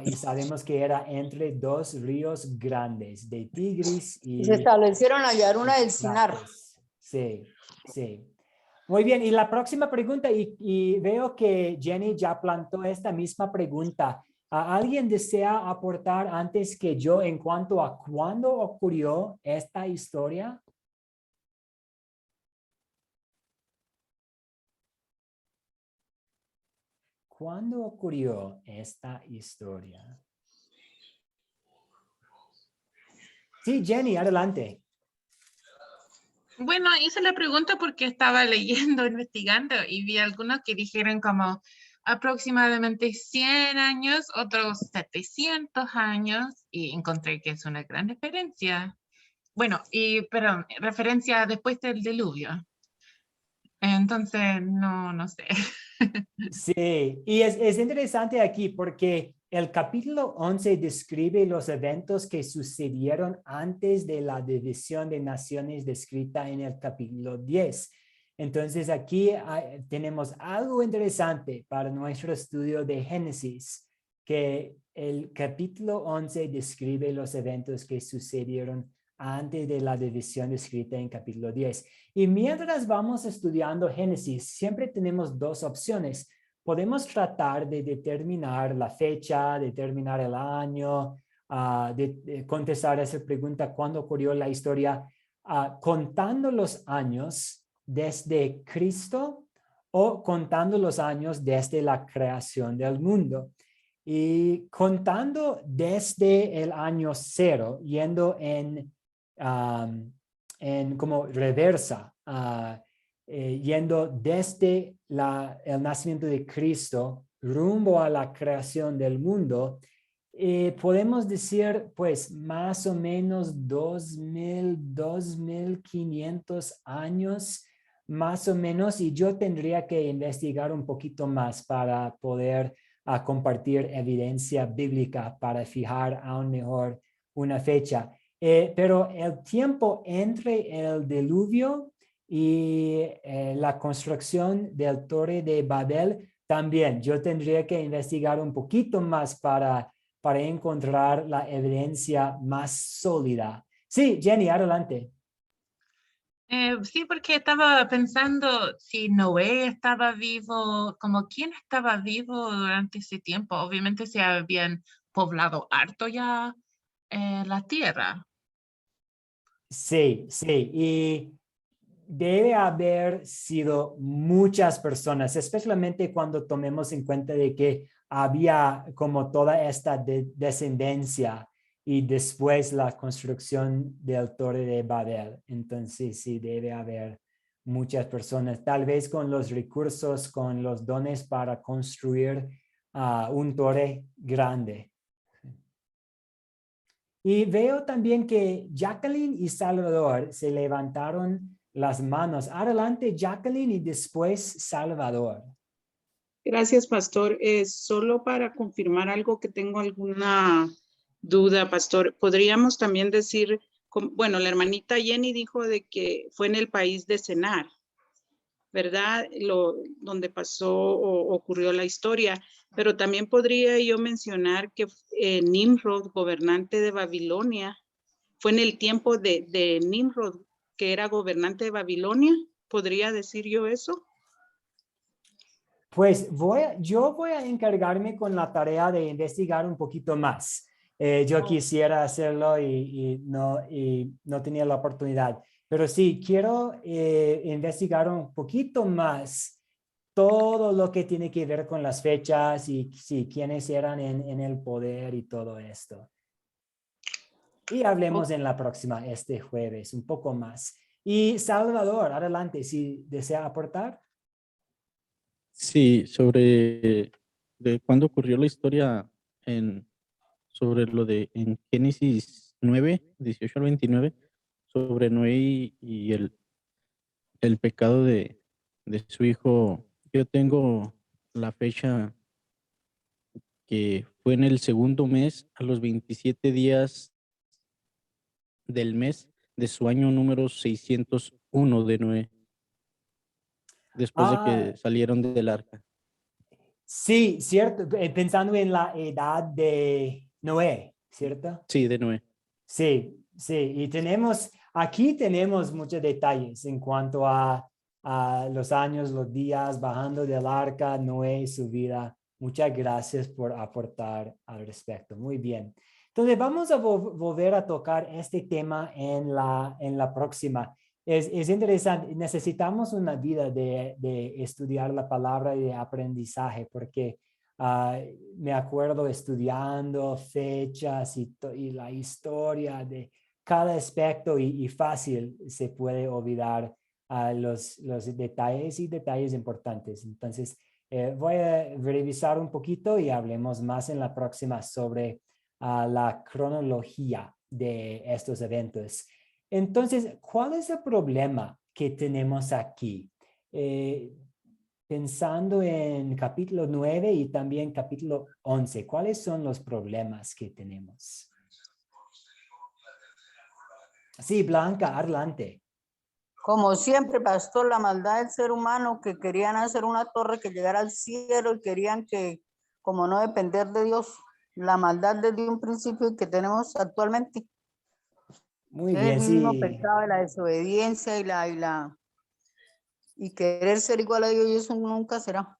Y sabemos que era entre 2 ríos grandes, de Tigris y... Se establecieron allá en una del Sinar. Sí, sí. Muy bien, y la próxima pregunta, y veo que Jenny ya plantó esta misma pregunta. ¿Alguien desea aportar antes que yo en cuanto a cuándo ocurrió esta historia? ¿cuándo ocurrió esta historia? Sí, Jenny, adelante. Bueno, hice la pregunta porque estaba leyendo, investigando y vi algunos que dijeron como aproximadamente 100 años, otros 700 años y encontré que es una gran diferencia. Bueno, perdón, referencia después del diluvio. Entonces, no sé. Sí, y es interesante aquí porque el capítulo 11 describe los eventos que sucedieron antes de la división de naciones descrita en el capítulo 10. Entonces aquí tenemos algo interesante para nuestro estudio de Génesis, que el capítulo 11 describe los eventos que sucedieron antes de la división descrita en capítulo 10. Y mientras vamos estudiando Génesis, siempre tenemos dos opciones. Podemos tratar de determinar la fecha, determinar el año, de contestar esa pregunta, ¿cuándo ocurrió la historia? Contando los años desde Cristo o contando los años desde la creación del mundo. Y contando desde el año 0, yendo en como reversa, yendo desde el nacimiento de Cristo rumbo a la creación del mundo, podemos decir pues más o menos 2500 años más o menos, y yo tendría que investigar un poquito más para poder compartir evidencia bíblica para fijar aún mejor una fecha. Pero el tiempo entre el diluvio y la construcción del Torre de Babel, también yo tendría que investigar un poquito más para encontrar la evidencia más sólida. Sí, Jenny, adelante. Sí, porque estaba pensando si Noé estaba vivo, como quién estaba vivo durante ese tiempo. Obviamente se habían poblado harto ya la tierra. Sí, sí, y debe haber sido muchas personas, especialmente cuando tomemos en cuenta de que había como toda esta descendencia y después la construcción del Torre de Babel. Entonces sí, debe haber muchas personas, tal vez con los recursos, con los dones para construir un torre grande. Y veo también que Jacqueline y Salvador se levantaron las manos. Adelante, Jacqueline, y después Salvador. Gracias, pastor. Solo para confirmar algo que tengo alguna duda, pastor. Podríamos también decir, bueno, la hermanita Jenny dijo de que fue en el país de Senar, ¿verdad? Donde pasó o ocurrió la historia. Pero también podría yo mencionar que Nimrod, gobernante de Babilonia, fue en el tiempo de Nimrod, que era gobernante de Babilonia. ¿Podría decir yo eso? Pues yo voy a encargarme con la tarea de investigar un poquito más. Yo quisiera hacerlo y no tenía la oportunidad. Pero sí, quiero investigar un poquito más todo lo que tiene que ver con las fechas y sí, quiénes eran en el poder y todo esto. Y hablemos en la próxima, este jueves, un poco más. Y Salvador, adelante, si desea aportar. Sí, sobre de cuándo ocurrió la historia sobre lo de en Génesis 9, 18 al 29, sobre Noé y el pecado de su hijo. Yo tengo la fecha que fue en el segundo mes, a los 27 días del mes de su año número 601 de Noé, después de que salieron del arca. Sí, cierto, pensando en la edad de Noé, ¿cierto? Sí, de Noé. Sí, sí, y aquí tenemos muchos detalles en cuanto a los años, los días, bajando del arca, Noé y su vida. Muchas gracias por aportar al respecto. Muy bien. Entonces vamos a volver a tocar este tema en la próxima. Es interesante, necesitamos una vida de estudiar la palabra y de aprendizaje, porque Me acuerdo estudiando fechas y la historia de cada aspecto y fácil se puede olvidar los detalles y detalles importantes. Entonces, voy a revisar un poquito y hablemos más en la próxima sobre la cronología de estos eventos. Entonces, ¿cuál es el problema que tenemos aquí? Pensando en capítulo 9 y también capítulo 11, ¿cuáles son los problemas que tenemos? Sí, Blanca, adelante. Como siempre, pastor, la maldad del ser humano que querían hacer una torre que llegara al cielo y querían que, como no depender de Dios, la maldad desde un principio que tenemos actualmente. Muy Es bien, el mismo sí. pecado de la desobediencia y querer ser igual a Dios, y eso nunca será.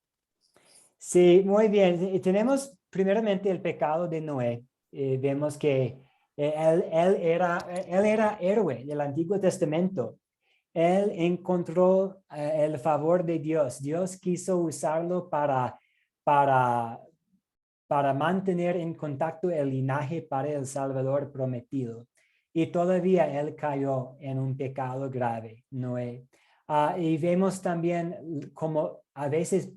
Sí, muy bien. Tenemos primeramente el pecado de Noé. Vemos que él era héroe del Antiguo Testamento. Él encontró el favor de Dios. Dios quiso usarlo para mantener en contacto el linaje para el Salvador prometido. Y todavía él cayó en un pecado grave, Noé. Y vemos también como a veces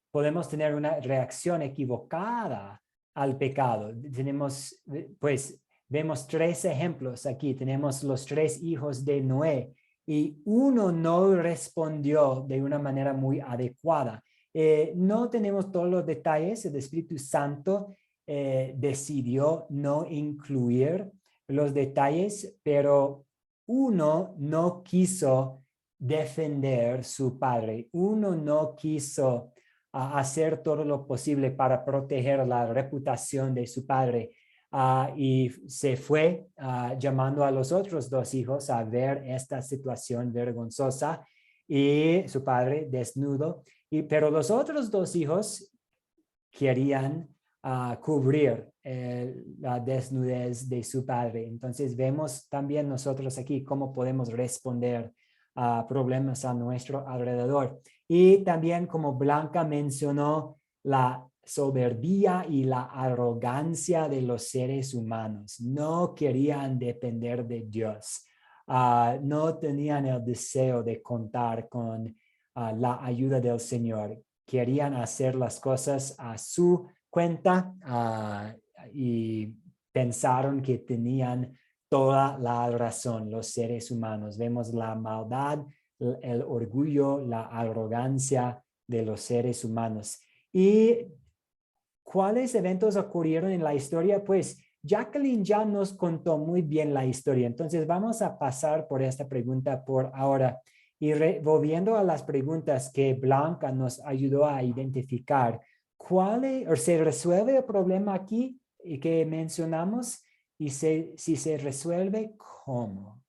podemos tener una reacción equivocada al pecado. Tenemos, pues, vemos 3 ejemplos aquí. Tenemos los 3 hijos de Noé y uno no respondió de una manera muy adecuada. No tenemos todos los detalles. El Espíritu Santo decidió no incluir los detalles, pero uno no quiso defender su padre. Uno no quiso hacer todo lo posible para proteger la reputación de su padre. Y se fue llamando a los otros 2 hijos a ver esta situación vergonzosa y su padre desnudo. Pero los otros 2 hijos querían cubrir la desnudez de su padre. Entonces vemos también nosotros aquí cómo podemos responder a problemas a nuestro alrededor. Y también como Blanca mencionó, la soberbia y la arrogancia de los seres humanos. No querían depender de Dios. No tenían el deseo de contar con la ayuda del Señor. Querían hacer las cosas a su cuenta y pensaron que tenían toda la razón los seres humanos. Vemos la maldad, el orgullo, la arrogancia de los seres humanos. ¿Y cuáles eventos ocurrieron en la historia? Pues Jacqueline ya nos contó muy bien la historia, entonces vamos a pasar por esta pregunta por ahora. Y volviendo a las preguntas que Blanca nos ayudó a identificar, ¿se resuelve el problema aquí que mencionamos? Y si se resuelve, ¿cómo?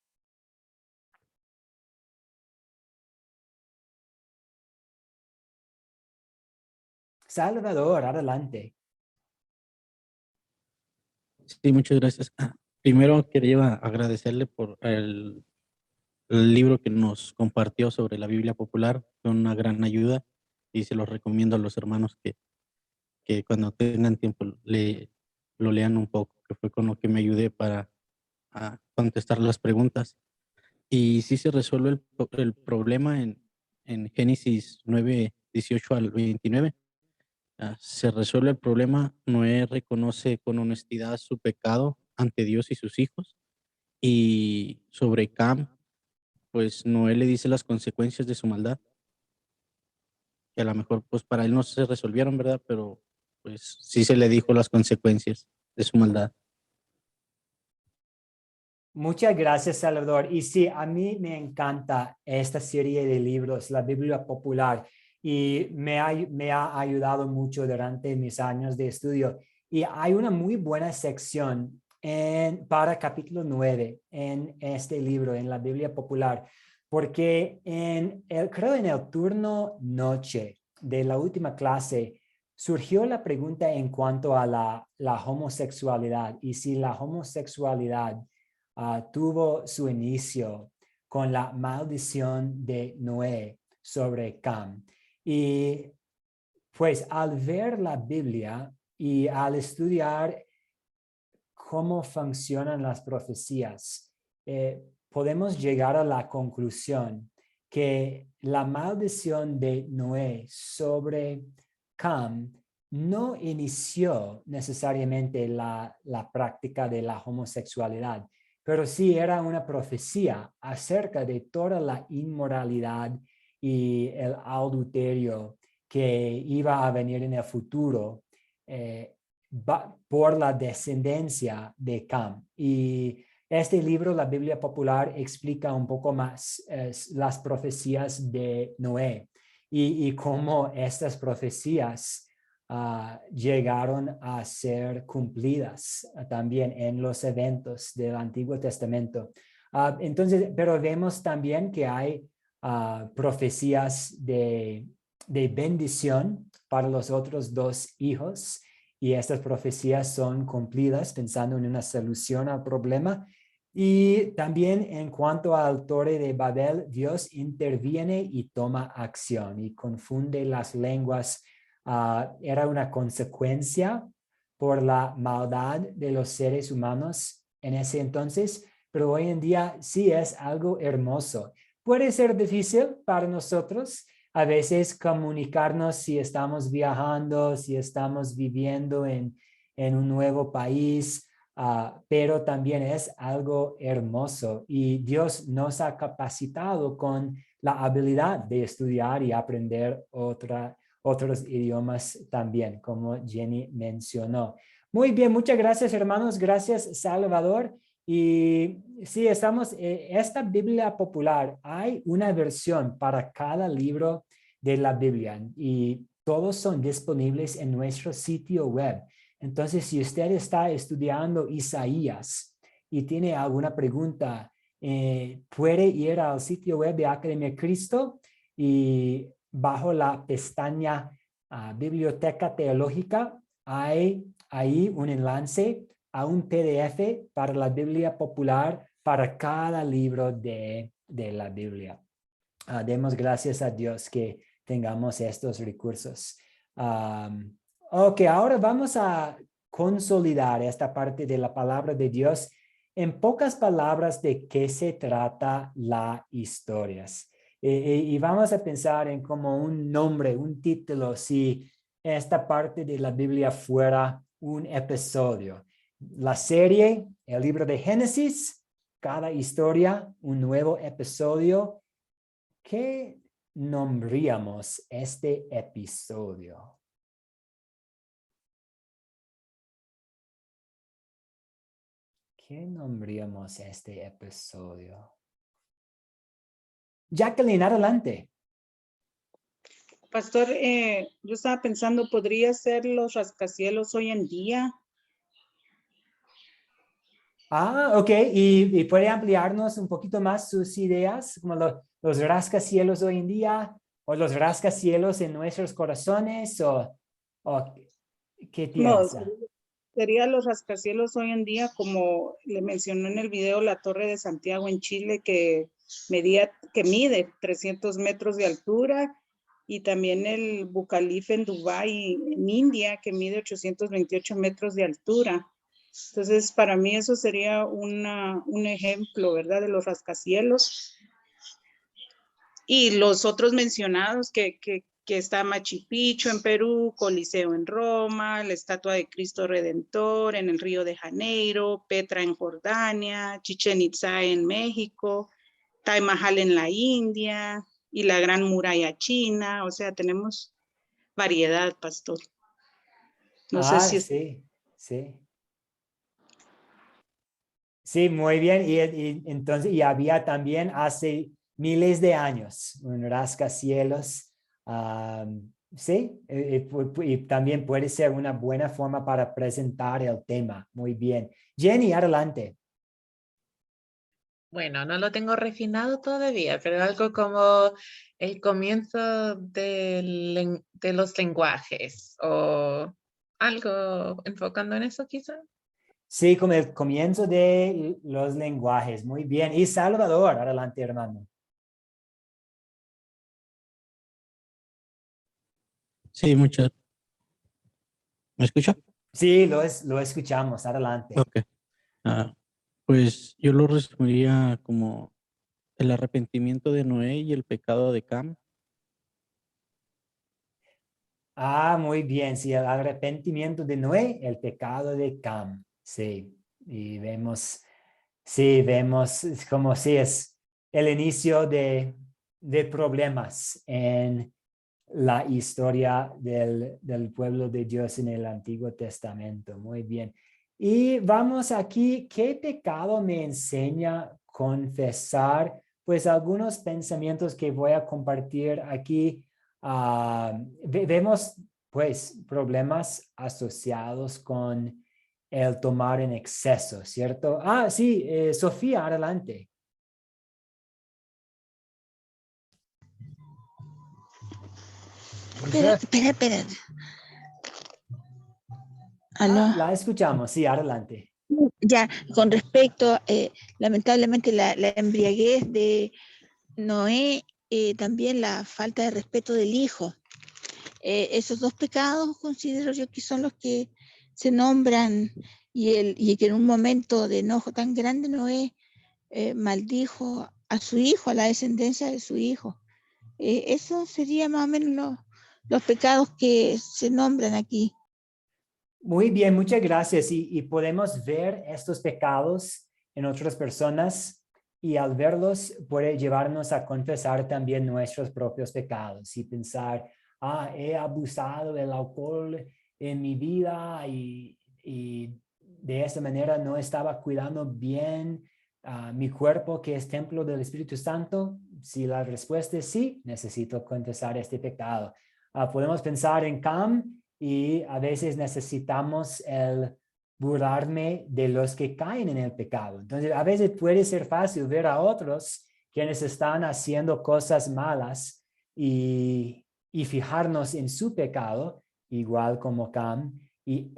Salvador, adelante. Sí, muchas gracias. Primero quería agradecerle por el libro que nos compartió sobre la Biblia popular. Fue una gran ayuda y se los recomiendo a los hermanos que cuando tengan tiempo lo lean un poco, que fue con lo que me ayudé para contestar las preguntas. Y sí se resuelve el problema en Génesis 9, 18 al 29. Se resuelve el problema. Noé reconoce con honestidad su pecado ante Dios y sus hijos. Y sobre Cam, pues Noé le dice las consecuencias de su maldad, que a lo mejor pues para él no se resolvieron, ¿verdad? Pero pues sí se le dijo las consecuencias de su maldad. Muchas gracias, Salvador. Y sí, a mí me encanta esta serie de libros, la Biblia popular, y me ha ayudado mucho durante mis años de estudio. Y hay una muy buena sección para capítulo 9 en este libro, en la Biblia popular, porque creo en el turno noche de la última clase surgió la pregunta en cuanto a la homosexualidad y si la homosexualidad tuvo su inicio con la maldición de Noé sobre Cam. Y Pues al ver la Biblia y al estudiar cómo funcionan las profecías, podemos llegar a la conclusión que la maldición de Noé sobre Cam no inició necesariamente la práctica de la homosexualidad, pero sí era una profecía acerca de toda la inmoralidad y el adulterio que iba a venir en el futuro por la descendencia de Cam. Y este libro, la Biblia Popular, explica un poco más las profecías de Noé y cómo estas profecías llegaron a ser cumplidas también en los eventos del Antiguo Testamento. Entonces, pero vemos también que hay profecías de bendición para los otros dos hijos, y estas profecías son cumplidas pensando en una solución al problema. Y también en cuanto al Torre de Babel, Dios interviene y toma acción y confunde las lenguas. Era una consecuencia por la maldad de los seres humanos en ese entonces, pero hoy en día sí es algo hermoso. Puede ser difícil para nosotros a veces comunicarnos si estamos viajando, si estamos viviendo en un nuevo país, pero también es algo hermoso y Dios nos ha capacitado con la habilidad de estudiar y aprender otros idiomas también, como Jenny mencionó. Muy bien, muchas gracias, hermanos. Gracias, Salvador. Y sí, esta Biblia Popular, hay una versión para cada libro de la Biblia y todos son disponibles en nuestro sitio web. Entonces, si usted está estudiando Isaías y tiene alguna pregunta, puede ir al sitio web de Academia Cristo y bajo la pestaña Biblioteca Teológica hay ahí un enlace a un PDF para la Biblia Popular para cada libro de la Biblia. Demos gracias a Dios que tengamos estos recursos. Ok, ahora vamos a consolidar esta parte de la palabra de Dios en pocas palabras de qué se trata las historias. Y vamos a pensar en como un nombre, un título, si esta parte de la Biblia fuera un episodio. La serie, el libro de Génesis, cada historia, un nuevo episodio. ¿Qué nombraríamos este episodio? ¿Qué nombraríamos este episodio? Jacqueline, adelante. Pastor, yo estaba pensando, ¿podría ser los rascacielos hoy en día? Ok. ¿Y puede ampliarnos un poquito más sus ideas, como los rascacielos hoy en día, o los rascacielos en nuestros corazones, o qué No, piensa? sería los rascacielos hoy en día, como le mencionó en el video, la Torre de Santiago en Chile, que mide 300 metros de altura, y también el Burj Khalifa en Dubái, en India, que mide 828 metros de altura. Entonces, para mí eso sería un ejemplo, ¿verdad?, de los rascacielos. Y los otros mencionados, que está Machu Picchu en Perú, Coliseo en Roma, la Estatua de Cristo Redentor en el Río de Janeiro, Petra en Jordania, Chichén Itzá en México, Taj Mahal en la India y la Gran Muralla China. O sea, tenemos variedad, pastor. No sé si Sí, sí. Sí, muy bien. Y entonces, y había también hace miles de años un rascacielos. Sí, y también puede ser una buena forma para presentar el tema. Muy bien. Jenny, adelante. Bueno, no lo tengo refinado todavía, pero algo como el comienzo de los lenguajes o algo enfocando en eso quizá. Sí, como el comienzo de los lenguajes. Muy bien. Y Salvador, adelante, hermano. Sí, muchas. ¿Me escucha? Sí, lo escuchamos. Adelante. Ok. Ah, pues yo lo resumiría como el arrepentimiento de Noé y el pecado de Cam. Ah, muy bien. Sí, el arrepentimiento de Noé, el pecado de Cam. Sí, y vemos, sí, vemos como si es el inicio de problemas en la historia del pueblo de Dios en el Antiguo Testamento. Muy bien. Y vamos aquí, ¿qué pecado me enseña confesar? Pues algunos pensamientos que voy a compartir aquí. Vemos pues problemas asociados con el tomar en exceso, ¿cierto? Ah, sí, Sofía, adelante. Espera. Aló. La escuchamos, sí, adelante. Ya, con respecto, lamentablemente, la embriaguez de Noé, también la falta de respeto del hijo. Esos dos pecados considero yo que son los que se nombran y que en un momento de enojo tan grande Noé maldijo a su hijo, a la descendencia de su hijo. Eso sería más o menos los pecados que se nombran aquí. Muy bien, muchas gracias. Y podemos ver estos pecados en otras personas y al verlos puede llevarnos a confesar también nuestros propios pecados y pensar, he abusado del alcohol en mi vida y de esta manera no estaba cuidando bien mi cuerpo que es templo del Espíritu Santo. Si la respuesta es sí, necesito confesar este pecado. Podemos pensar en Cam y a veces necesitamos el burlarme de los que caen en el pecado. Entonces, a veces puede ser fácil ver a otros quienes están haciendo cosas malas y fijarnos en su pecado, igual como Cam, y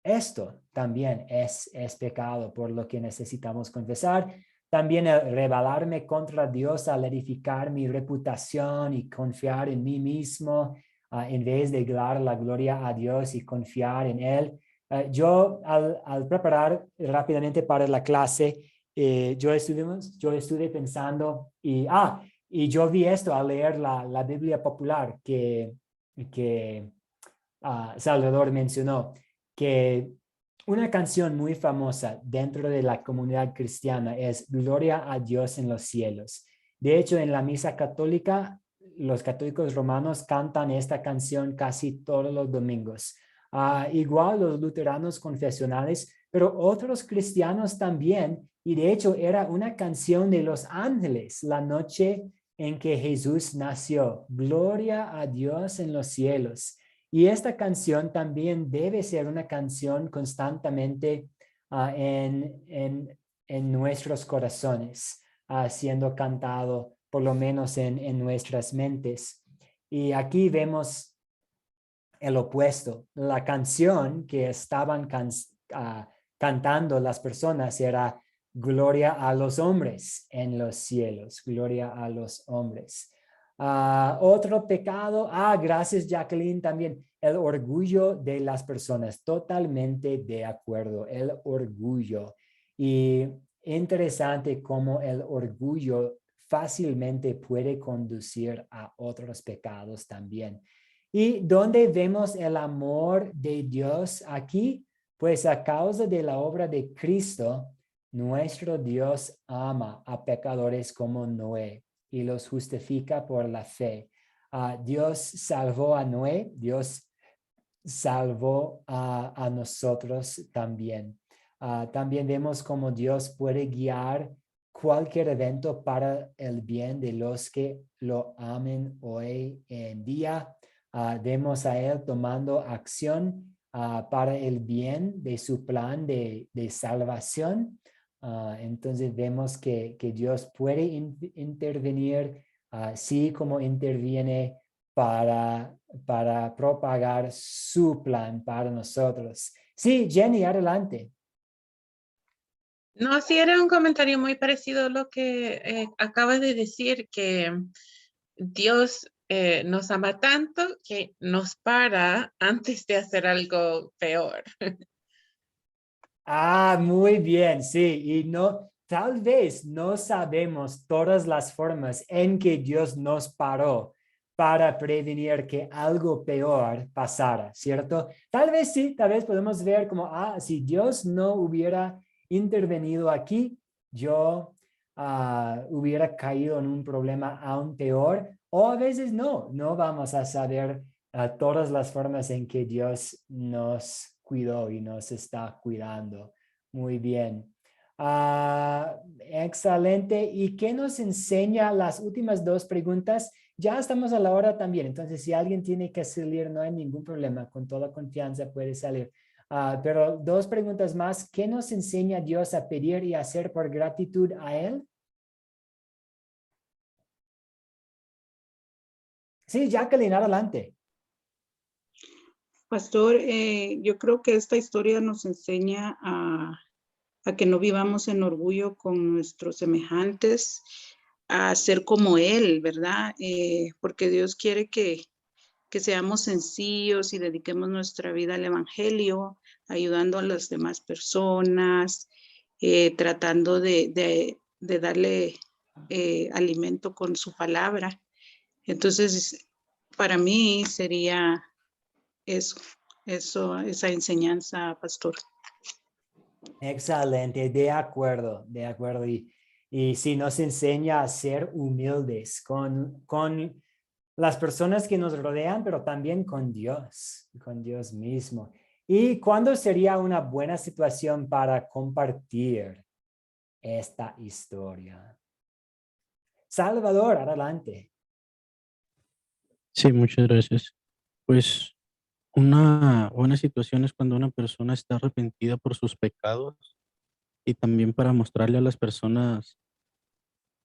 esto también es pecado, por lo que necesitamos confesar. También el rebelarme contra Dios al edificar mi reputación y confiar en mí mismo, en vez de dar la gloria a Dios y confiar en Él. Yo al preparar rápidamente para la clase, yo estuve pensando y yo vi esto al leer la Biblia popular que Salvador mencionó, que una canción muy famosa dentro de la comunidad cristiana es Gloria a Dios en los cielos. De hecho, en la misa católica, los católicos romanos cantan esta canción casi todos los domingos. Igual los luteranos confesionales, pero otros cristianos también. Y de hecho era una canción de los ángeles la noche en que Jesús nació. Gloria a Dios en los cielos. Y esta canción también debe ser una canción constantemente en nuestros corazones, siendo cantado por lo menos en nuestras mentes. Y aquí vemos el opuesto. La canción que estaban cantando las personas era Gloria a los hombres en los cielos, gloria a los hombres. Otro pecado, gracias Jacqueline también, el orgullo de las personas, totalmente de acuerdo, el orgullo. Y interesante cómo el orgullo fácilmente puede conducir a otros pecados también. ¿Y dónde vemos el amor de Dios aquí? Pues a causa de la obra de Cristo, nuestro Dios ama a pecadores como Noé y los justifica por la fe. Dios salvó a Noé, Dios salvó a nosotros también. También vemos cómo Dios puede guiar cualquier evento para el bien de los que lo amen hoy en día. Vemos a Él tomando acción para el bien de su plan de salvación. Entonces vemos que Dios puede intervenir, así como interviene para propagar su plan para nosotros. Sí, Jenny, adelante. No, sí, era un comentario muy parecido a lo que acabas de decir, que Dios nos ama tanto que nos para antes de hacer algo peor. Muy bien, sí. Y no, tal vez no sabemos todas las formas en que Dios nos paró para prevenir que algo peor pasara, ¿cierto? Tal vez sí, tal vez podemos ver como, si Dios no hubiera intervenido aquí, yo hubiera caído en un problema aún peor, o a veces no vamos a saber todas las formas en que Dios nos cuidó y nos está cuidando. Muy bien. Excelente. ¿Y qué nos enseña las últimas dos preguntas? Ya estamos a la hora también, entonces si alguien tiene que salir, no hay ningún problema, con toda confianza puede salir. Pero dos preguntas más. ¿Qué nos enseña Dios a pedir y hacer por gratitud a Él? Sí, Jacqueline, adelante. Pastor, yo creo que esta historia nos enseña a que no vivamos en orgullo con nuestros semejantes, a ser como Él, ¿verdad? Porque Dios quiere que seamos sencillos y dediquemos nuestra vida al Evangelio, ayudando a las demás personas, tratando de darle alimento con su palabra. Entonces, para mí sería esa enseñanza, pastor. Excelente, de acuerdo, de acuerdo. Y sí, nos enseña a ser humildes con las personas que nos rodean, pero también con Dios mismo. ¿Y cuándo sería una buena situación para compartir esta historia? Salvador, adelante. Sí, muchas gracias. Pues una buena situación es cuando una persona está arrepentida por sus pecados y también para mostrarle a las personas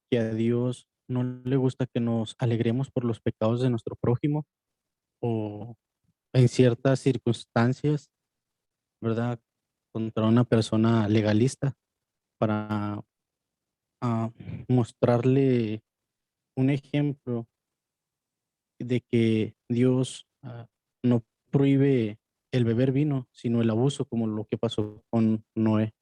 que a Dios no le gusta que nos alegremos por los pecados de nuestro prójimo o en ciertas circunstancias, ¿verdad? Contra una persona legalista para ah, mostrarle un ejemplo de que Dios no prohíbe el beber vino, sino el abuso, como lo que pasó con Noé.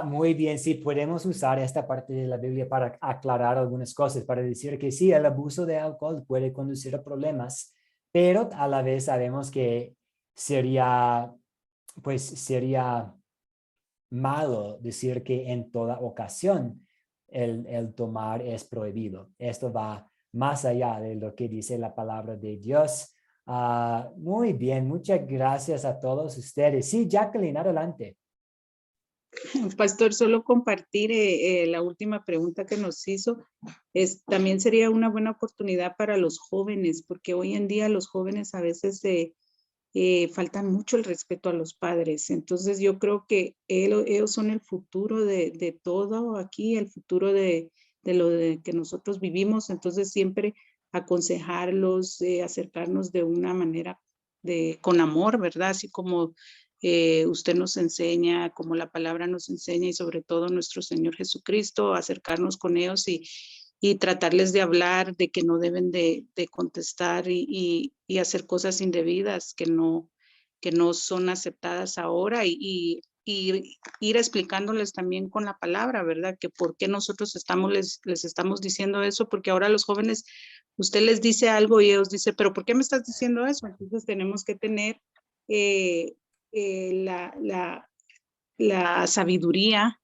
Muy bien, sí, podemos usar esta parte de la Biblia para aclarar algunas cosas, para decir que sí, el abuso de alcohol puede conducir a problemas, pero a la vez sabemos que sería malo decir que en toda ocasión el tomar es prohibido. Esto va más allá de lo que dice la palabra de Dios. Muy bien, muchas gracias a todos ustedes. Sí, Jacqueline, adelante. Pastor, solo compartir la última pregunta que nos hizo. También sería una buena oportunidad para los jóvenes, porque hoy en día los jóvenes a veces faltan mucho el respeto a los padres. Entonces yo creo que ellos son el futuro de todo aquí, el futuro de lo que nosotros vivimos. Entonces siempre aconsejarlos, acercarnos de una manera con amor, ¿verdad? Así como usted nos enseña, como la palabra nos enseña y sobre todo nuestro Señor Jesucristo, acercarnos con ellos y tratarles de hablar de que no deben de contestar y hacer cosas indebidas que no son aceptadas ahora y ir explicándoles también con la palabra, ¿verdad? Que por qué nosotros les estamos diciendo eso, porque ahora los jóvenes, usted les dice algo y ellos dicen, pero ¿por qué me estás diciendo eso? Entonces tenemos que tener la sabiduría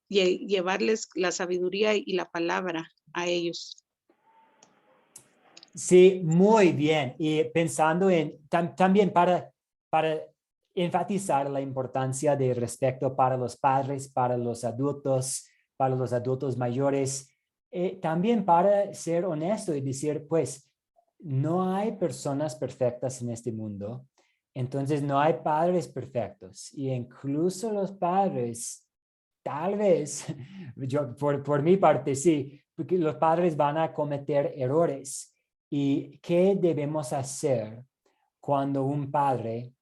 llevarles la sabiduría y la palabra a ellos. Sí, muy bien. Y pensando en también para enfatizar la importancia de respeto para los padres, para los adultos mayores, también para ser honesto y decir, pues, no hay personas perfectas en este mundo. Entonces, no hay padres perfectos. Y incluso los padres, tal vez, yo por mi parte, sí, porque los padres van a cometer errores. ¿Y qué debemos hacer cuando un padre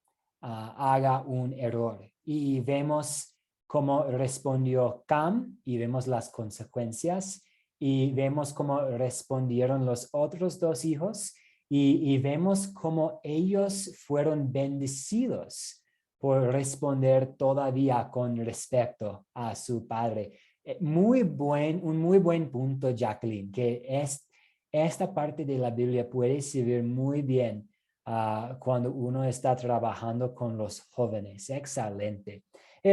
haga un error? Y vemos cómo respondió Cam y vemos las consecuencias. y vemos cómo respondieron los otros 2 hijos y vemos cómo ellos fueron bendecidos por responder todavía con respecto a su padre. Un muy buen punto, Jacqueline, que esta parte de la Biblia puede servir muy bien cuando uno está trabajando con los jóvenes. Excelente.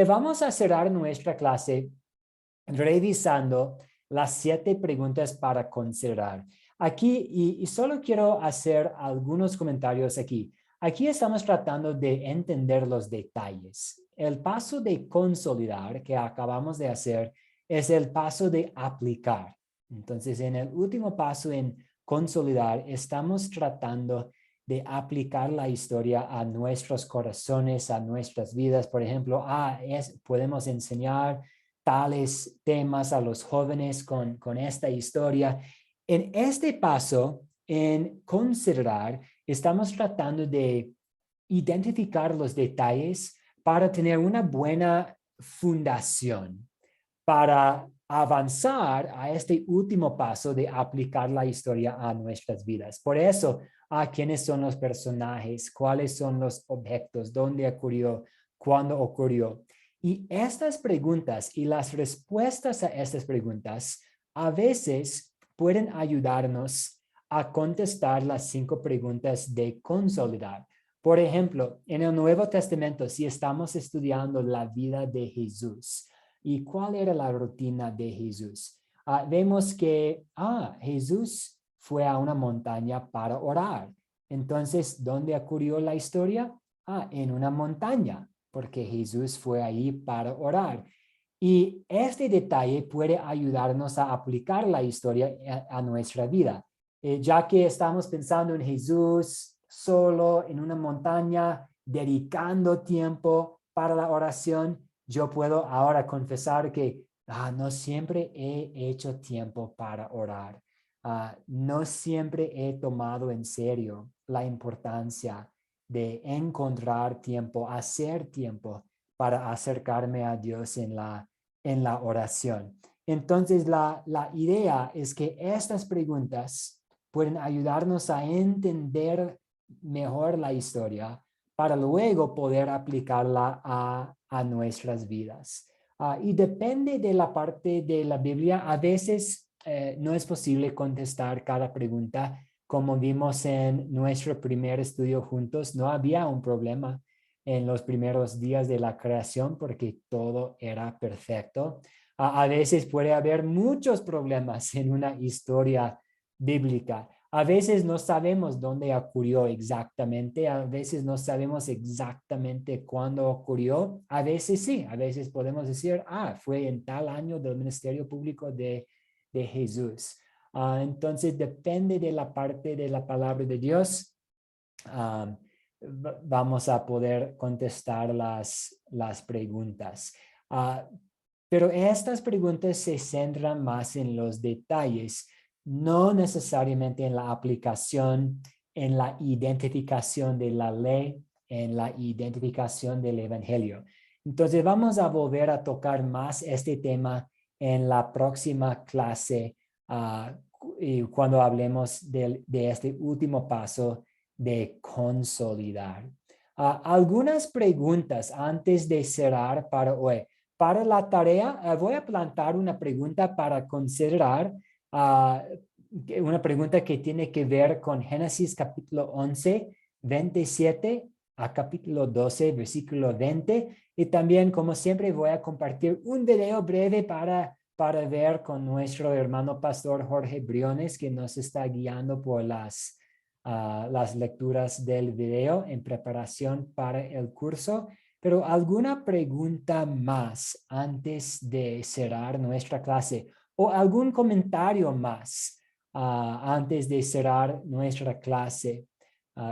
Vamos a cerrar nuestra clase revisando las 7 preguntas para considerar. Aquí, y solo quiero hacer algunos comentarios aquí. Aquí estamos tratando de entender los detalles. El paso de consolidar que acabamos de hacer es el paso de aplicar. Entonces, en el último paso en consolidar, estamos tratando de aplicar la historia a nuestros corazones, a nuestras vidas. Por ejemplo, podemos enseñar tales temas a los jóvenes con esta historia. En este paso, en considerar, estamos tratando de identificar los detalles para tener una buena fundación, para avanzar a este último paso de aplicar la historia a nuestras vidas. Por eso, ¿quiénes son los personajes? ¿Cuáles son los objetos? ¿Dónde ocurrió? ¿Cuándo ocurrió? Y estas preguntas y las respuestas a estas preguntas a veces pueden ayudarnos a contestar las 5 preguntas de consolidar. Por ejemplo, en el Nuevo Testamento, si estamos estudiando la vida de Jesús, ¿y cuál era la rutina de Jesús? Vemos que Jesús fue a una montaña para orar. Entonces, ¿dónde ocurrió la historia? En una montaña, porque Jesús fue ahí para orar. Y este detalle puede ayudarnos a aplicar la historia a nuestra vida. Ya que estamos pensando en Jesús solo en una montaña, dedicando tiempo para la oración, yo puedo ahora confesar que no siempre he hecho tiempo para orar. No siempre he tomado en serio la importancia de encontrar tiempo, hacer tiempo para acercarme a Dios en la oración. Entonces, la idea es que estas preguntas pueden ayudarnos a entender mejor la historia para luego poder aplicarla a nuestras vidas. Y depende de la parte de la Biblia. A veces no es posible contestar cada pregunta. Como vimos en nuestro primer estudio juntos, no había un problema en los primeros días de la creación porque todo era perfecto. A veces puede haber muchos problemas en una historia bíblica. A veces no sabemos dónde ocurrió exactamente, a veces no sabemos exactamente cuándo ocurrió, a veces sí, a veces podemos decir, fue en tal año del ministerio público de Jesús. Entonces depende de la parte de la palabra de Dios. Vamos a poder contestar las preguntas. Pero estas preguntas se centran más en los detalles, no necesariamente en la aplicación, en la identificación de la ley, en la identificación del evangelio. Entonces vamos a volver a tocar más este tema en la próxima clase cuando hablemos de este último paso de consolidar. Algunas preguntas antes de cerrar para hoy. Para la tarea voy a plantear una pregunta para considerar, una pregunta que tiene que ver con Génesis capítulo 11, 27 a capítulo 12, versículo 20. Y también, como siempre, voy a compartir un video breve para ver con nuestro hermano pastor Jorge Briones, que nos está guiando por las lecturas del video en preparación para el curso. Pero ¿alguna pregunta más antes de cerrar nuestra clase? ¿O algún comentario más antes de cerrar nuestra clase?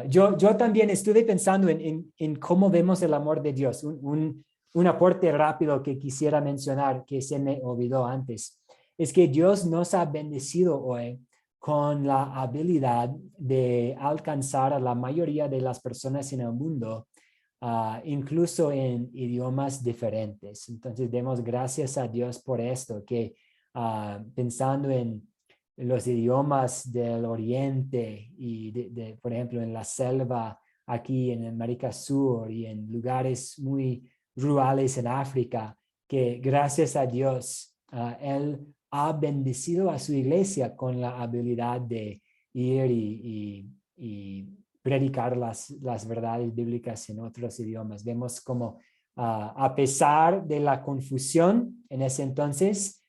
Yo también estuve pensando en cómo vemos el amor de Dios. Un aporte rápido que quisiera mencionar que se me olvidó antes. Es que Dios nos ha bendecido hoy con la habilidad de alcanzar a la mayoría de las personas en el mundo, incluso en idiomas diferentes. Entonces, demos gracias a Dios por esto, que pensando en los idiomas del oriente y por ejemplo, en la selva aquí en América Sur y en lugares muy rurales en África, que gracias a Dios, Él ha bendecido a su iglesia con la habilidad de ir y predicar las verdades bíblicas en otros idiomas. Vemos como a pesar de la confusión en ese entonces,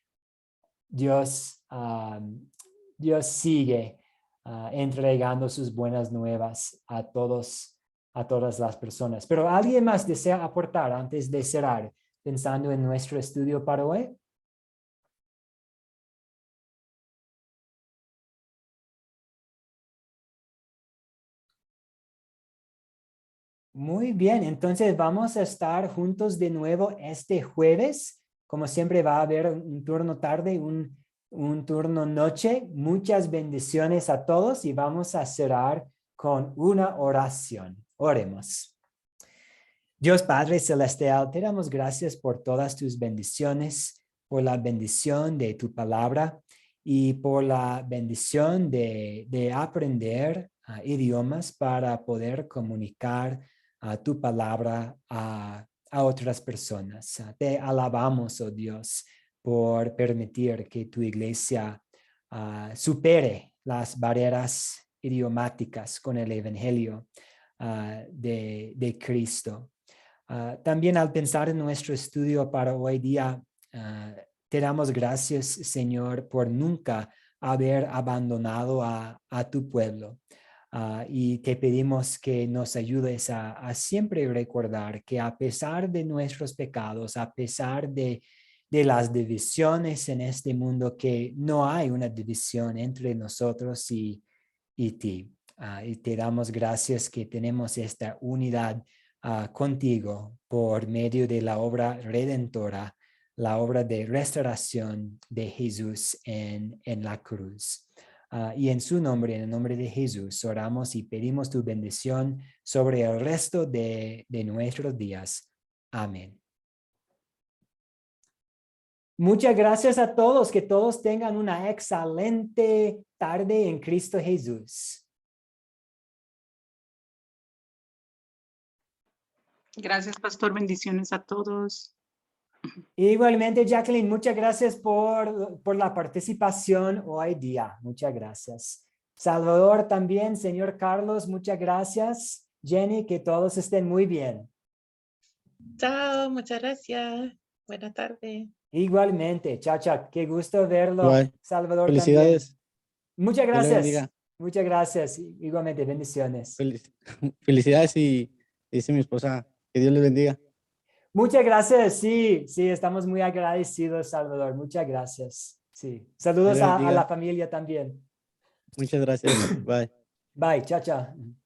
Dios sigue entregando sus buenas nuevas a todas las personas. Pero ¿alguien más desea aportar antes de cerrar, pensando en nuestro estudio para hoy? Muy bien, entonces vamos a estar juntos de nuevo este jueves. Como siempre va a haber un turno tarde, un turno noche. Muchas bendiciones a todos y vamos a cerrar con una oración. Oremos. Dios Padre Celestial, te damos gracias por todas tus bendiciones, por la bendición de tu palabra y por la bendición de aprender idiomas para poder comunicar tu palabra a otras personas. Te alabamos, oh Dios, por permitir que tu iglesia supere las barreras idiomáticas con el evangelio de Cristo. También al pensar en nuestro estudio para hoy día, te damos gracias, Señor, por nunca haber abandonado a tu pueblo. Y te pedimos que nos ayudes a siempre recordar que a pesar de nuestros pecados, a pesar de las divisiones en este mundo, que no hay una división entre nosotros y ti. Y te damos gracias que tenemos esta unidad contigo por medio de la obra redentora, la obra de restauración de Jesús en la cruz. Y en su nombre, en el nombre de Jesús, oramos y pedimos tu bendición sobre el resto de nuestros días. Amén. Muchas gracias a todos, que todos tengan una excelente tarde en Cristo Jesús. Gracias, pastor. Bendiciones a todos. Igualmente, Jacqueline, muchas gracias por la participación hoy día. Muchas gracias. Salvador también, señor Carlos, muchas gracias. Jenny, que todos estén muy bien. Chao, muchas gracias. Buenas tardes. Igualmente, chao, chao. Qué gusto verlo. Bye. Salvador Felicidades. también. Muchas Dios le gracias. bendiga. Muchas gracias. Igualmente, bendiciones. Felicidades y dice mi esposa, que Dios les bendiga. Muchas gracias. Sí, estamos muy agradecidos, Salvador. Muchas gracias. Sí. Saludos Dios le a bendiga. la familia también. Muchas gracias. Bye. Bye, chao, chao.